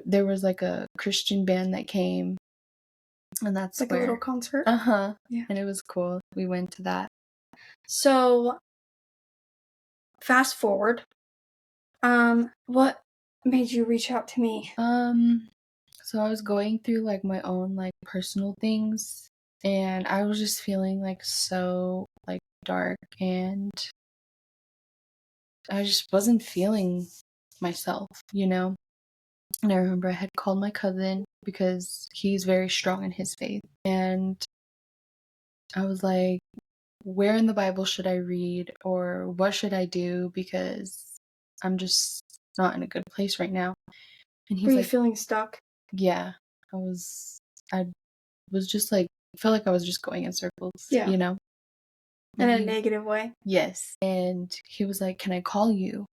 there was like a Christian band that came, and that's like a little concert. Yeah. And it was cool. We went to that. So fast forward, what made you reach out to me? So I was going through like my own like personal things, and I was just feeling like so like dark, and I just wasn't feeling myself, And I remember I had called my cousin because he's very strong in his faith, and I was like, where in the Bible should I read, or what should I do, because I'm just not in a good place right now. And he's Were you like, feeling stuck? yeah, I was just like feel like I was just going in circles, Yeah. you know? In a And negative way. yes. And he was like, "Can I call you?"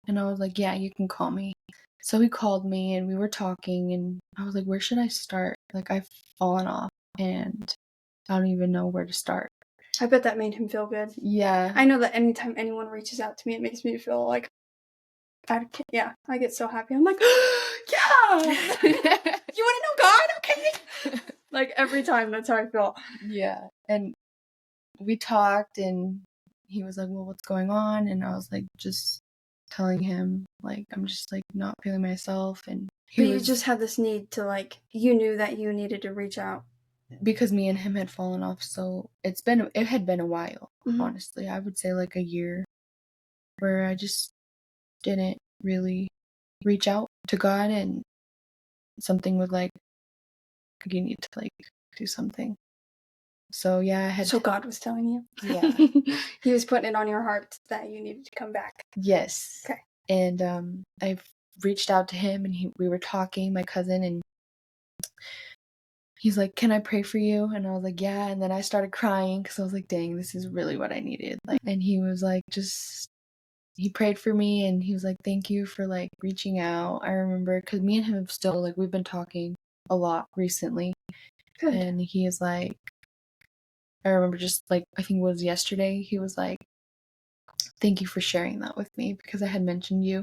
And I was like, "Yeah, you can call me." So he called me and we were talking and I was like, "Where should I start?" Like, I've fallen off and I don't even know where to start. I bet that made him feel good. Yeah. I know that anytime anyone reaches out to me, it makes me feel like, I get so happy. I'm like, yeah! You want to know God? Okay! Like, every time, that's how I feel. Yeah. And we talked and he was like, "Well, what's going on?" And I was like, just telling him, like, I'm just, like, not feeling myself. And But you just had this need to, like, you knew that you needed to reach out. Because me and him had fallen off, so it had been a while, honestly. I would say, like, a year where I just didn't really reach out to God, and something was like, "You need to, like, do something." So, yeah, I had So God was telling you? Yeah. He was putting it on your heart that you needed to come back. Yes. Okay. And, I've reached out to him, and we were talking, my cousin, and he's like, "Can I pray for you?" And I was like, "Yeah." And then I started crying because I was like, "Dang, this is really what I needed." Like, and he was like, he prayed for me, and he was like, "Thank you for, like, reaching out." I remember because me and him have still, like, we've been talking a lot recently. Good. And he is like, I remember just, like, I think it was yesterday, he was like, "Thank you for sharing that with me," because I had mentioned you.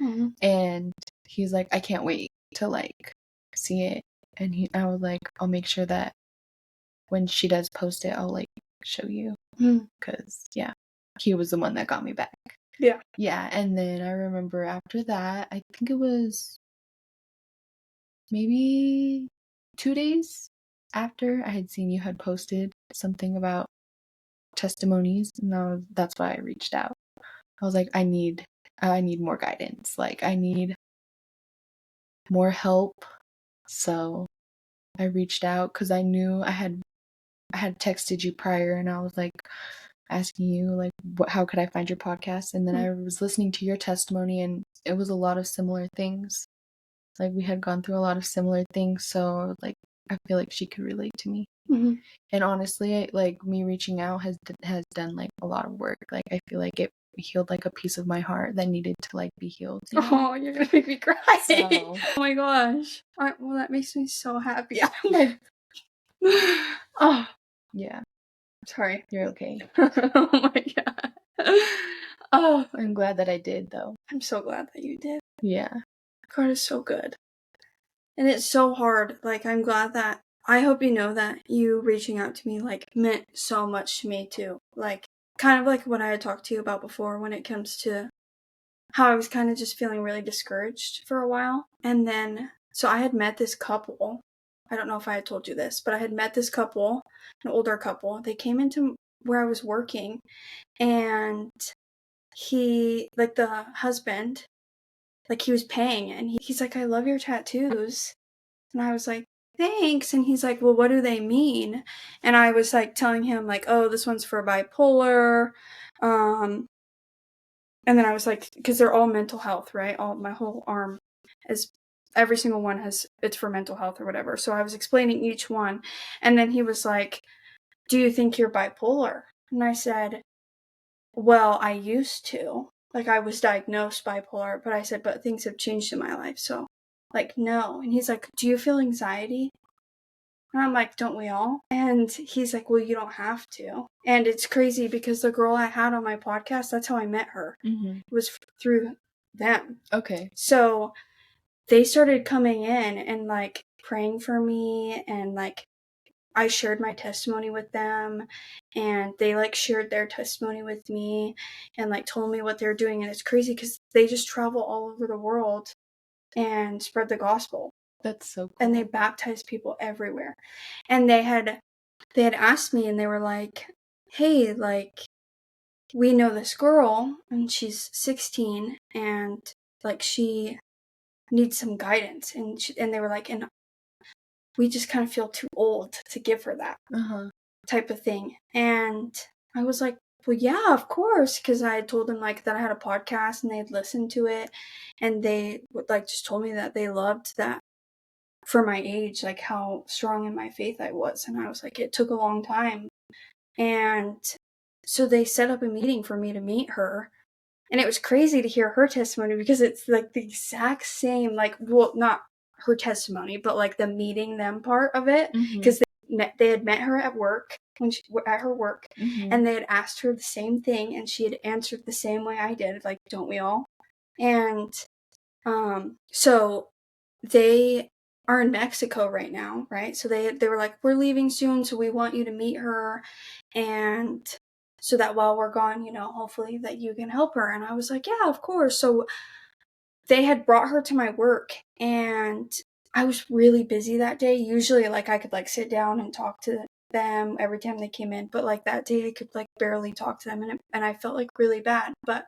Mm-hmm. And he's like, "I can't wait to, like, see it." And I was like, "I'll make sure that when she does post it, I'll, like, show you." Because, yeah, he was the one that got me back. Yeah. Yeah, and then I remember after that, I think it was maybe 2 days after I had seen you had posted something about testimonies, and that's why I reached out. I was like, I need more guidance, like, I need more help. So I reached out because I knew I had texted you prior, and I was, like, asking you, like, how could I find your podcast? And then I was listening to your testimony, and it was a lot of similar things. Like, we had gone through a lot of similar things, so, like, I feel like she could relate to me. Mm-hmm. And honestly, like, me reaching out has done, like, a lot of work. Like, I feel like it healed, like, a piece of my heart that needed to, like, be healed, you know? Oh, you're gonna make me cry. So Oh my gosh. Well, that makes me so happy. I'm like, oh, yeah, sorry. you're okay. Oh my god. Oh, I'm glad that I did, though. I'm so glad that you did. Yeah. God is so good. And it's so hard. Like, I'm glad that, I hope you know that you reaching out to me, like, meant so much to me, too. Like, kind of like what I had talked to you about before when it comes to how I was kind of just feeling really discouraged for a while. And then, so I had met this couple. I don't know if I had told you this, but I had met this couple, an older couple. They came into where I was working, and he, like, the husband, like, he was paying, and he's like, "I love your tattoos." And I was like, "Thanks." And he's like, "Well, what do they mean?" And I was, like, telling him, like, "Oh, this one's for bipolar." And then I was like, because they're all mental health, right? My whole arm is, every single one it's for mental health or whatever. So I was explaining each one. And then he was like, "Do you think you're bipolar?" And I said, "Well, I used to. Like, I was diagnosed bipolar, but I said, but things have changed in my life. So, like, no." And he's like, "Do you feel anxiety?" And I'm like, "Don't we all?" And he's like, "Well, you don't have to." And it's crazy because the girl I had on my podcast, that's how I met her. Mm-hmm. It was through them. Okay. So they started coming in and, like, praying for me, and, like, I shared my testimony with them, and they, like, shared their testimony with me and, like, told me what they're doing. And it's crazy because they just travel all over the world and spread the gospel. That's so cool. And they baptize people everywhere. And they had asked me, and they were like, "Hey, like, we know this girl, and she's 16, and, like, she needs some guidance." And they were like, "And we just kind of feel too old to give her that," type of thing. And I was like, "Well, yeah, of course," because I had told them, like, that I had a podcast, and they had listened to it, and they, like, just told me that they loved that for my age, like how strong in my faith I was. And I was like, it took a long time. And so they set up a meeting for me to meet her. And it was crazy to hear her testimony because it's like the exact same, like, well, not her testimony, but like the meeting them part of it. Because they had met her at work, at her work, and they had asked her the same thing, and she had answered the same way I did, like, don't we all? And so they are in Mexico right now, right? So they were like, we're leaving soon, so we want you to meet her, and so that while we're gone, hopefully that you can help her. And I was like, yeah, of course. So they had brought her to my work, and I was really busy that day. Usually, like, I could, like, sit down and talk to them every time they came in, but, like, that day I could, like, barely talk to them, and I felt, like, really bad. But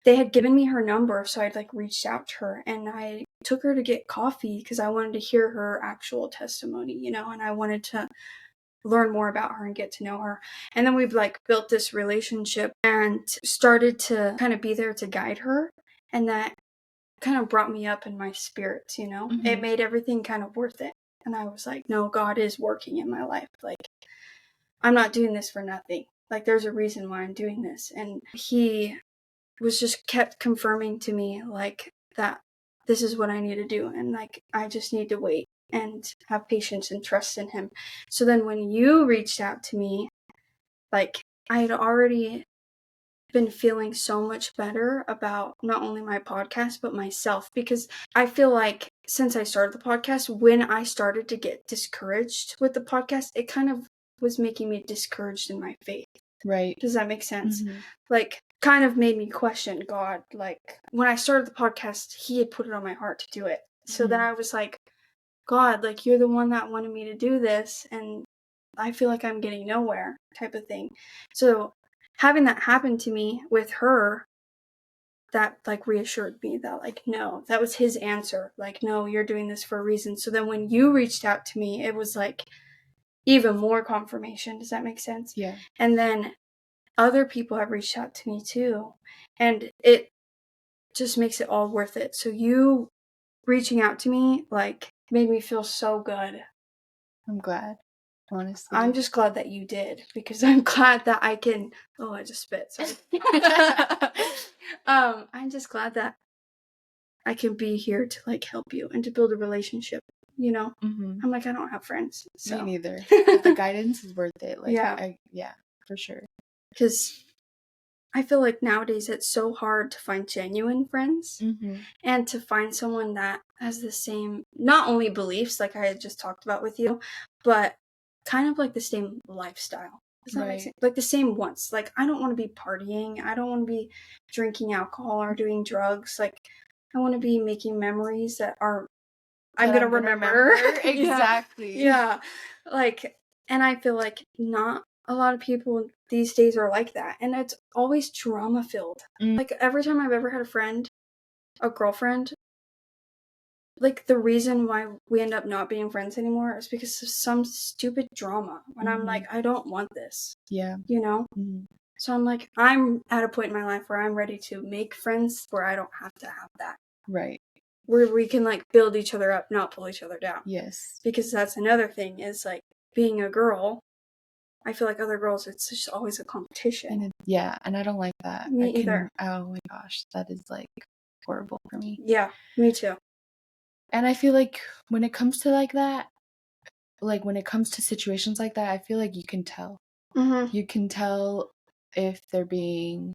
they had given me her number, so I'd, like, reached out to her, and I took her to get coffee because I wanted to hear her actual testimony, and I wanted to learn more about her and get to know her. And then we've, like, built this relationship and started to kind of be there to guide her, and that kind of brought me up in my spirits, It made everything kind of worth it. And I was like, no, God is working in my life. Like, I'm not doing this for nothing. Like, there's a reason why I'm doing this. And he was just kept confirming to me, like, that this is what I need to do. And, like, I just need to wait and have patience and trust in him. So then when you reached out to me, like, I had already been feeling so much better about not only my podcast, but myself, because I feel like since I started the podcast, when I started to get discouraged with the podcast, it kind of was making me discouraged in my faith. Right. Does that make sense? Like, kind of made me question God. Like, when I started the podcast, he had put it on my heart to do it. So then I was like, God, like, you're the one that wanted me to do this, and I feel like I'm getting nowhere, type of thing. So having that happen to me with her, that, like, reassured me that, like, no, that was his answer. Like, no, you're doing this for a reason. So then when you reached out to me, it was like even more confirmation. Does that make sense? Yeah. And then other people have reached out to me too, and it just makes it all worth it. So you reaching out to me, like, made me feel so good. I'm glad, honestly. I'm just glad that you did, because I'm glad that I can. Oh, I just spit. Sorry. I'm just glad that I can be here to, like, help you and to build a relationship. I'm like, I don't have friends. So. Me neither. But the guidance is worth it. Like, yeah, for sure. Because I feel like nowadays it's so hard to find genuine friends and to find someone that has the same, not only beliefs like I had just talked about with you, but kind of like the same lifestyle. Does that make sense? Like the same wants. Like, I don't want to be partying. I don't want to be drinking alcohol or doing drugs. Like, I want to be making memories that are I'm going to remember. Exactly. Yeah. Like, and I feel like not a lot of people these days are like that. And it's always drama filled. Like, every time I've ever had a girlfriend, like, the reason why we end up not being friends anymore is because of some stupid drama. And I'm like, I don't want this. Yeah. So I'm like, I'm at a point in my life where I'm ready to make friends where I don't have to have that. Right. Where we can, like, build each other up, not pull each other down. Yes. Because that's another thing, is, like, being a girl, I feel like other girls, it's just always a competition. And I don't like that. Me either. Oh my gosh, that is, like, horrible for me. Yeah, me too. And I feel like when it comes to like that, like when it comes to situations like that, I feel like you can tell. You can tell if they're being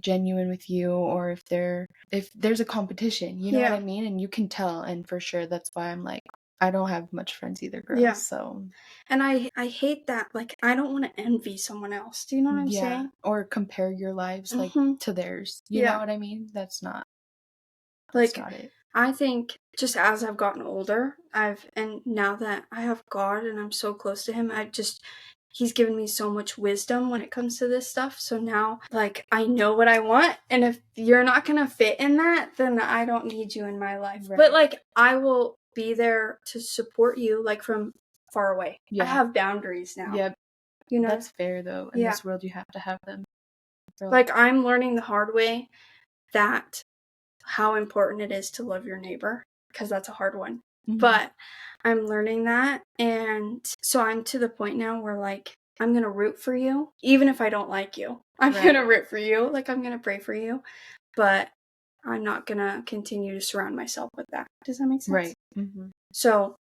genuine with you, or if there's a competition, you know what I mean? And you can tell, and for sure that's why I'm like, I don't have much friends either, girls. Yeah. So, and I hate that. Like, I don't want to envy someone else. Do you know what I'm saying? Or compare your lives like to theirs. You know what I mean? That's not it. I think just as I've gotten older, and now that I have God and I'm so close to him, he's given me so much wisdom when it comes to this stuff. So now, like, I know what I want, and if you're not gonna fit in that, then I don't need you in my life. Right. But, like, I will be there to support you, like, from far away. I have boundaries now. Yep. That's fair, though. In this world, you have to have them. Like, I'm learning the hard way that how important it is to love your neighbor, because that's a hard one. But I'm learning that, and so I'm to the point now where, like, I'm gonna root for you, even if I don't like you. I'm gonna root for you, like, I'm gonna pray for you, but I'm not gonna continue to surround myself with that. Does that make sense? Right. So,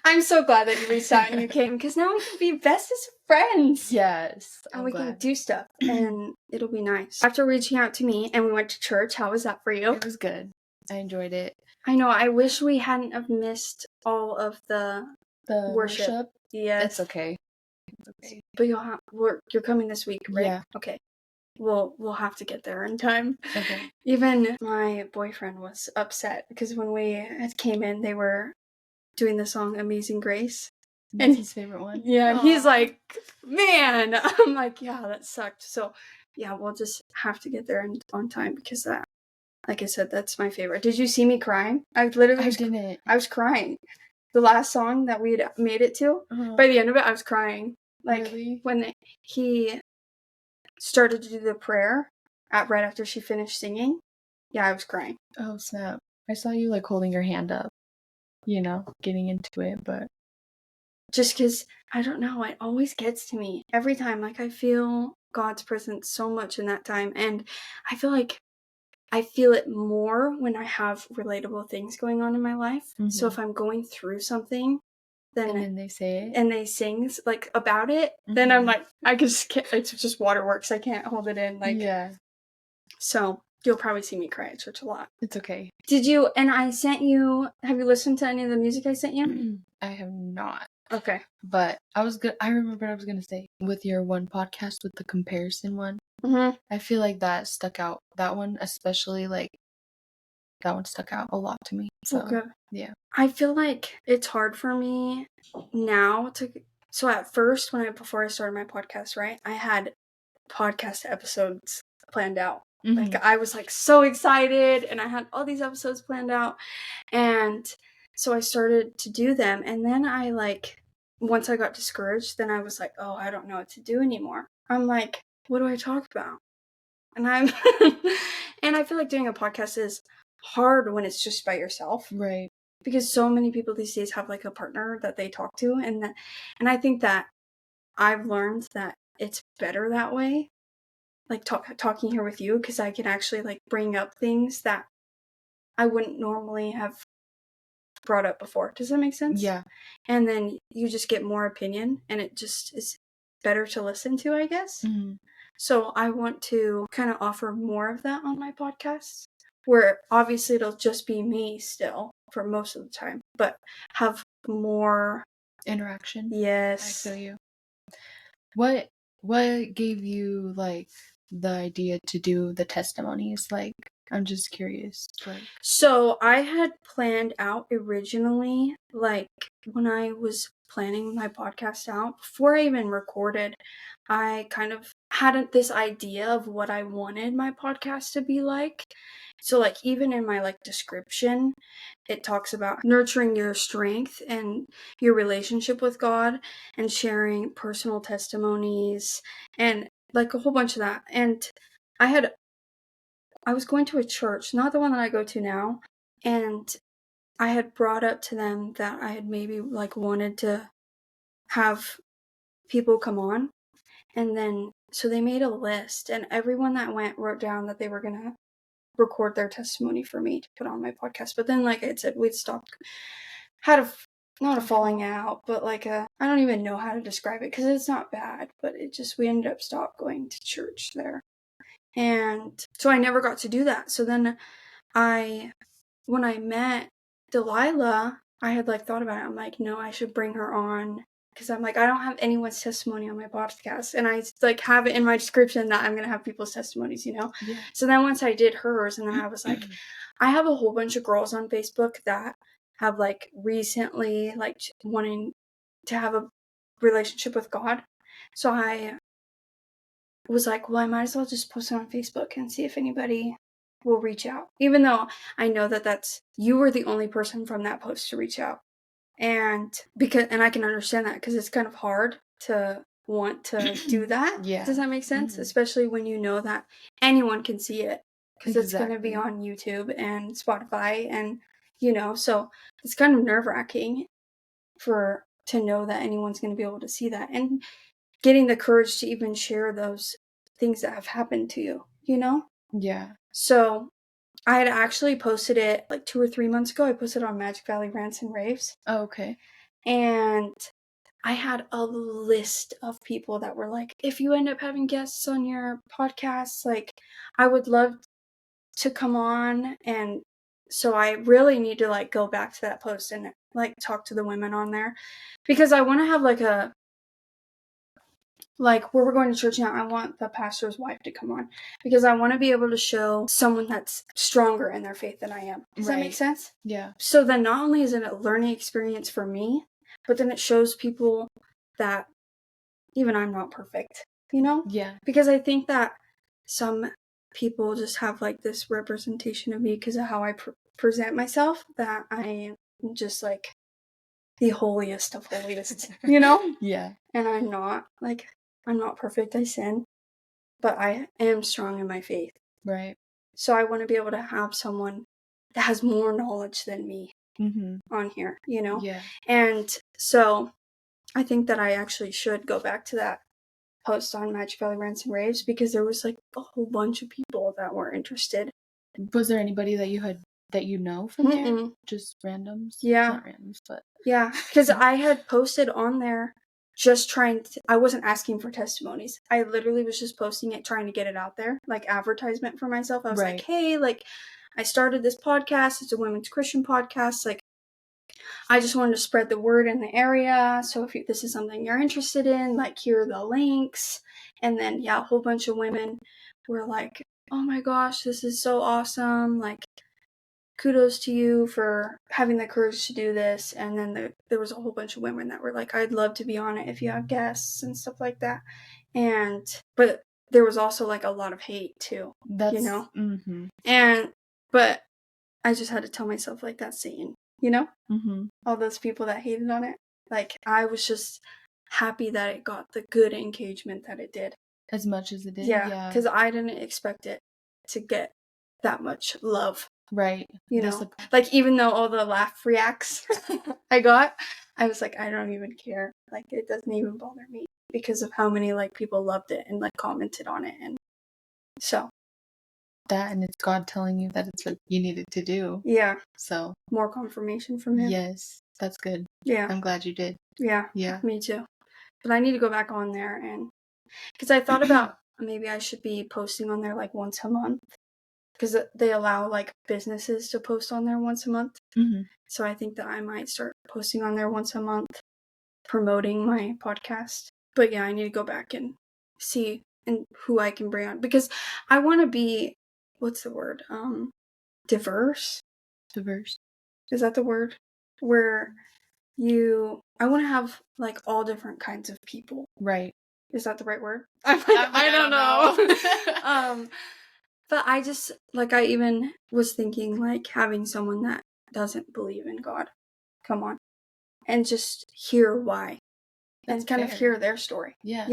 I'm so glad that you reached out and you came, because now we can be bestest friends. Yes. And we can do stuff, and it'll be nice. After reaching out to me and we went to church, how was that for you? It was good. I enjoed it. I know, I wish we hadn't have missed all of the worship. Yes. It's okay. It's okay. But you're coming this week, right? Yeah. Okay. We'll have to get there in time. Okay. Even my boyfriend was upset because when we came in, they were doing the song Amazing Grace. That's his favorite one? Yeah, and he's like, man. I'm like, yeah, that sucked. So, yeah, we'll just have to get there on time because that, like I said, that's my favorite. Did you see me crying? I didn't. I was crying. The last song that we had made it to, by the end of it, I was crying. Like, really? When he started to do the prayer right after she finished singing, yeah, I was crying. Oh, snap. I saw you, like, holding your hand up, getting into it, but... Just because, I don't know, it always gets to me. Every time, like, I feel God's presence so much in that time, and I feel like I feel it more when I have relatable things going on in my life. So if I'm going through something, and then they say it? And they sing, like, about it, then I'm like, I just can't, it's just waterworks. I can't hold it in, like... Yeah. So, you'll probably see me cry at church a lot. It's okay. And I sent you, have you listened to any of the music I sent you? I have not. Okay. But I remember what I was gonna say. With your one podcast, with the comparison one, I feel like that stuck out. That one especially, like, that one stuck out a lot to me. So, Okay. Yeah. I feel like it's hard for me now so at first, before I started my podcast, right, I had podcast episodes planned out. Like, I was, like, so excited, and I had all these episodes planned out, and so I started to do them, and then once I got discouraged, then I was like, oh, I don't know what to do anymore. I'm like, what do I talk about? And and I feel like doing a podcast is hard when it's just by yourself. Right. Because so many people these days have, like, a partner that they talk to, and I think that I've learned that it's better that way, like, talking here with you, because I can actually, like, bring up things that I wouldn't normally have brought up before. Does that make sense? Yeah. And then you just get more opinion, and it just is better to listen to, I guess. So I want to kind of offer more of that on my podcast, where obviously it'll just be me still for most of the time, but have more interaction. Yes. I feel you. What gave you, like, the idea to do the testimonies? Like, I'm just curious. So I had planned out originally, like, when I was planning my podcast out, before I even recorded, I kind of had this idea of what I wanted my podcast to be like. So, like, even in my, like, description, it talks about nurturing your strength and your relationship with God and sharing personal testimonies and, like, a whole bunch of that. And I was going to a church, not the one that I go to now, and I had brought up to them that I had maybe, like, wanted to have people come on, and then so they made a list, and everyone that went wrote down that they were gonna record their testimony for me to put on my podcast. But then, like I said, we'd stopped, not a falling out, but like I don't even know how to describe it because it's not bad, but we ended up stopped going to church there. And so I never got to do that. So then when I met Delilah, I had, like, thought about it. I'm like, no, I should bring her on, because I'm like, I don't have anyone's testimony on my podcast, and I, like, have it in my description that I'm gonna have people's testimonies, Yeah. So then once I did hers, and then I was like, I have a whole bunch of girls on Facebook that have, like, recently, like, wanting to have a relationship with God. So I was like, well, I might as well just post it on Facebook and see if anybody will reach out. Even though I know that you were the only person from that post to reach out. And I can understand that, because it's kind of hard to want to do that. Yeah. Does that make sense? Especially when you know that anyone can see it. Because it's going to be on YouTube and Spotify and, so it's kind of nerve-wracking to know that anyone's going to be able to see that, and getting the courage to even share those things that have happened to you, Yeah. So I had actually posted it like 2 or 3 months ago. I posted it on Magic Valley Rants and Raves. Oh, okay. And I had a list of people that were like, if you end up having guests on your podcast, like, I would love to come on. And so I really need to like go back to that post and like talk to the women on there, because I want to have like where we're going to church now, I want the pastor's wife to come on, because I want to be able to show someone that's stronger in their faith than I am. Does that make sense? Yeah. So then not only is it a learning experience for me, but then it shows people that even I'm not perfect, Yeah. Because I think that some people just have like this representation of me because of how I present myself, that I am just like the holiest of holiest, Yeah. And I'm not. Like, I'm not perfect. I sin. But I am strong in my faith. Right. So I want to be able to have someone that has more knowledge than me on here, Yeah. And so I think that I actually should go back to that post on Magic Valley Rants and Raves, because there was like a whole bunch of people that were interested. Was there anybody that you know from there? Just randoms? Yeah. Not randoms, but... Yeah, because I had posted on there just I wasn't asking for testimonies. I literally was just posting it, trying to get it out there, like advertisement for myself. I was like, hey, like, I started this podcast. It's a women's Christian podcast. Like, I just wanted to spread the word in the area. So if this is something you're interested in, like, here are the links. And then, yeah, a whole bunch of women were like, oh my gosh, this is so awesome. Like, kudos to you for having the courage to do this. And then there was a whole bunch of women that were like, I'd love to be on it if you have guests and stuff like that. But there was also like a lot of hate too, but I just had to tell myself, like, that's Satan, all those people that hated on it. Like, I was just happy that it got the good engagement that it did. As much as it did? Yeah. Because I didn't expect it to get that much love. Right. Like, even though all the laugh reacts I got, I was like, I don't even care. Like, it doesn't even bother me because of how many, like, people loved it and, like, commented on it. And so. That, and it's God telling you that it's what you needed to do. Yeah. So. More confirmation from him. Yes. That's good. Yeah. I'm glad you did. Yeah. Yeah. Me too. But I need to go back on there, and because I thought about maybe I should be posting on there like once a month, because they allow like businesses to post on there once a month. So I think that I might start posting on there once a month, promoting my podcast. But yeah, I need to go back and see and who I can bring on, because I want to be, what's the word? Diverse. Diverse. Is that the word? Where I want to have like all different kinds of people. Right. Is that the right word? I don't know. But I just, like, I even was thinking, like, having someone that doesn't believe in God come on and just hear why. That's and kind fair. of hear their story. Yeah.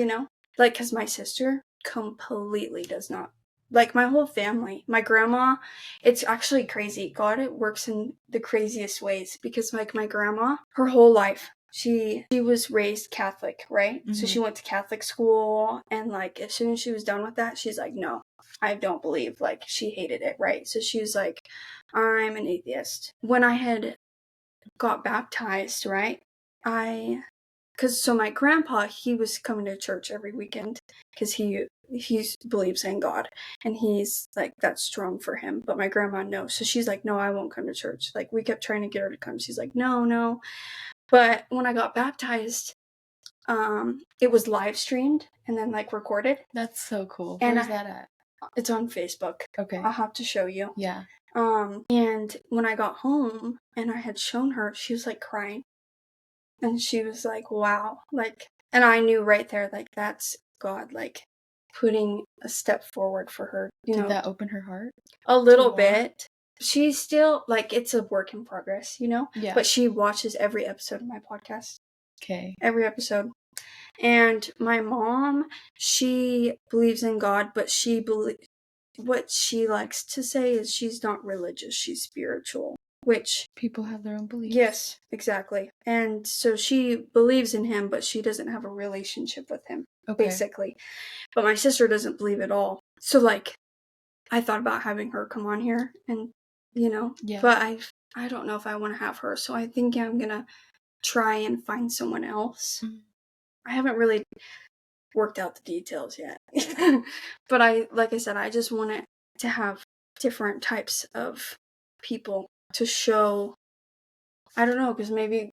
Like, because my sister completely does not. Like, my whole family, my grandma, it's actually crazy. God, it works in the craziest ways, because, like, my grandma, her whole life, she was raised Catholic, right? So she went to Catholic school, and, like, as soon as she was done with that, she's like, no, I don't believe. Like, she hated it, right? So she was like, I'm an atheist. When I had got baptized, right, so my grandpa, he was coming to church every weekend because he believes in God, and he's like, that's strong for him. But my grandma, no. So she's like, no, I won't come to church. Like, we kept trying to get her to come. She's like, no. But when I got baptized, it was live streamed and then like recorded. That's so cool. And where's that at? It's on Facebook. Okay. I'll have to show you. Yeah. And when I got home and I had shown her, she was like crying. And she was like, wow. Like, and I knew right there, like, that's God, like, putting a step forward for her. Did that open her heart? A little bit. She's still, like, it's a work in progress, Yeah. But she watches every episode of my podcast. Okay. Every episode. And my mom, she believes in God, but what she likes to say is she's not religious, she's spiritual. which people have their own beliefs. Yes, exactly. And so she believes in him, but she doesn't have a relationship with him, basically. But my sister doesn't believe at all. So, like, I thought about having her come on here and, but I don't know if I want to have her. So I think I'm going to try and find someone else. Mm-hmm. I haven't really worked out the details yet. But like I said, I just want it to have different types of people to show, I don't know, because maybe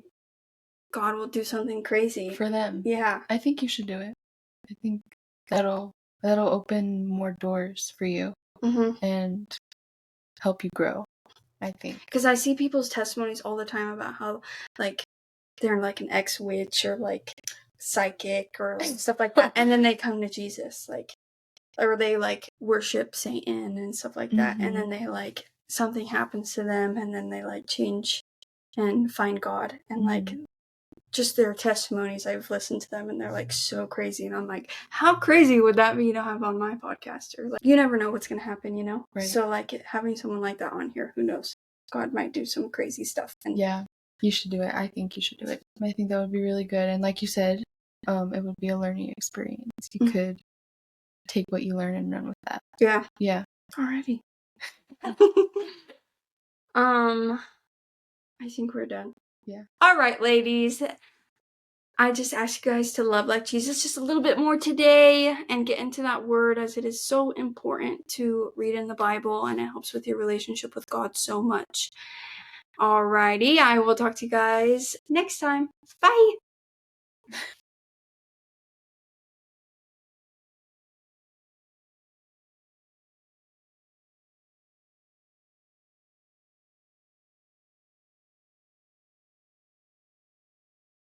God will do something crazy for them. Yeah. I think you should do it. I think that'll open more doors for you and help you grow, I think. Because I see people's testimonies all the time about how, like, they're like an ex-witch or like psychic or like stuff like that, and then they come to Jesus, like, or they like worship Satan and stuff like that, and then they like something happens to them, and then they like change and find God, and like just their testimonies, I've listened to them and they're like so crazy, and I'm like, how crazy would that be to have on my podcast? Or like, you never know what's gonna happen, Right. So like having someone like that on here, who knows? God might do some crazy stuff. And yeah, you should do it. I think you should do it. I think that would be really good. And like you said, it would be a learning experience. You could take what you learn and run with that. Yeah. Yeah. Alrighty. I think we're done. Yeah. All right, ladies. I just ask you guys to love like Jesus just a little bit more today and get into that word, as it is so important to read in the Bible, and it helps with your relationship with God so much. Alrighty, I will talk to you guys next time. Bye!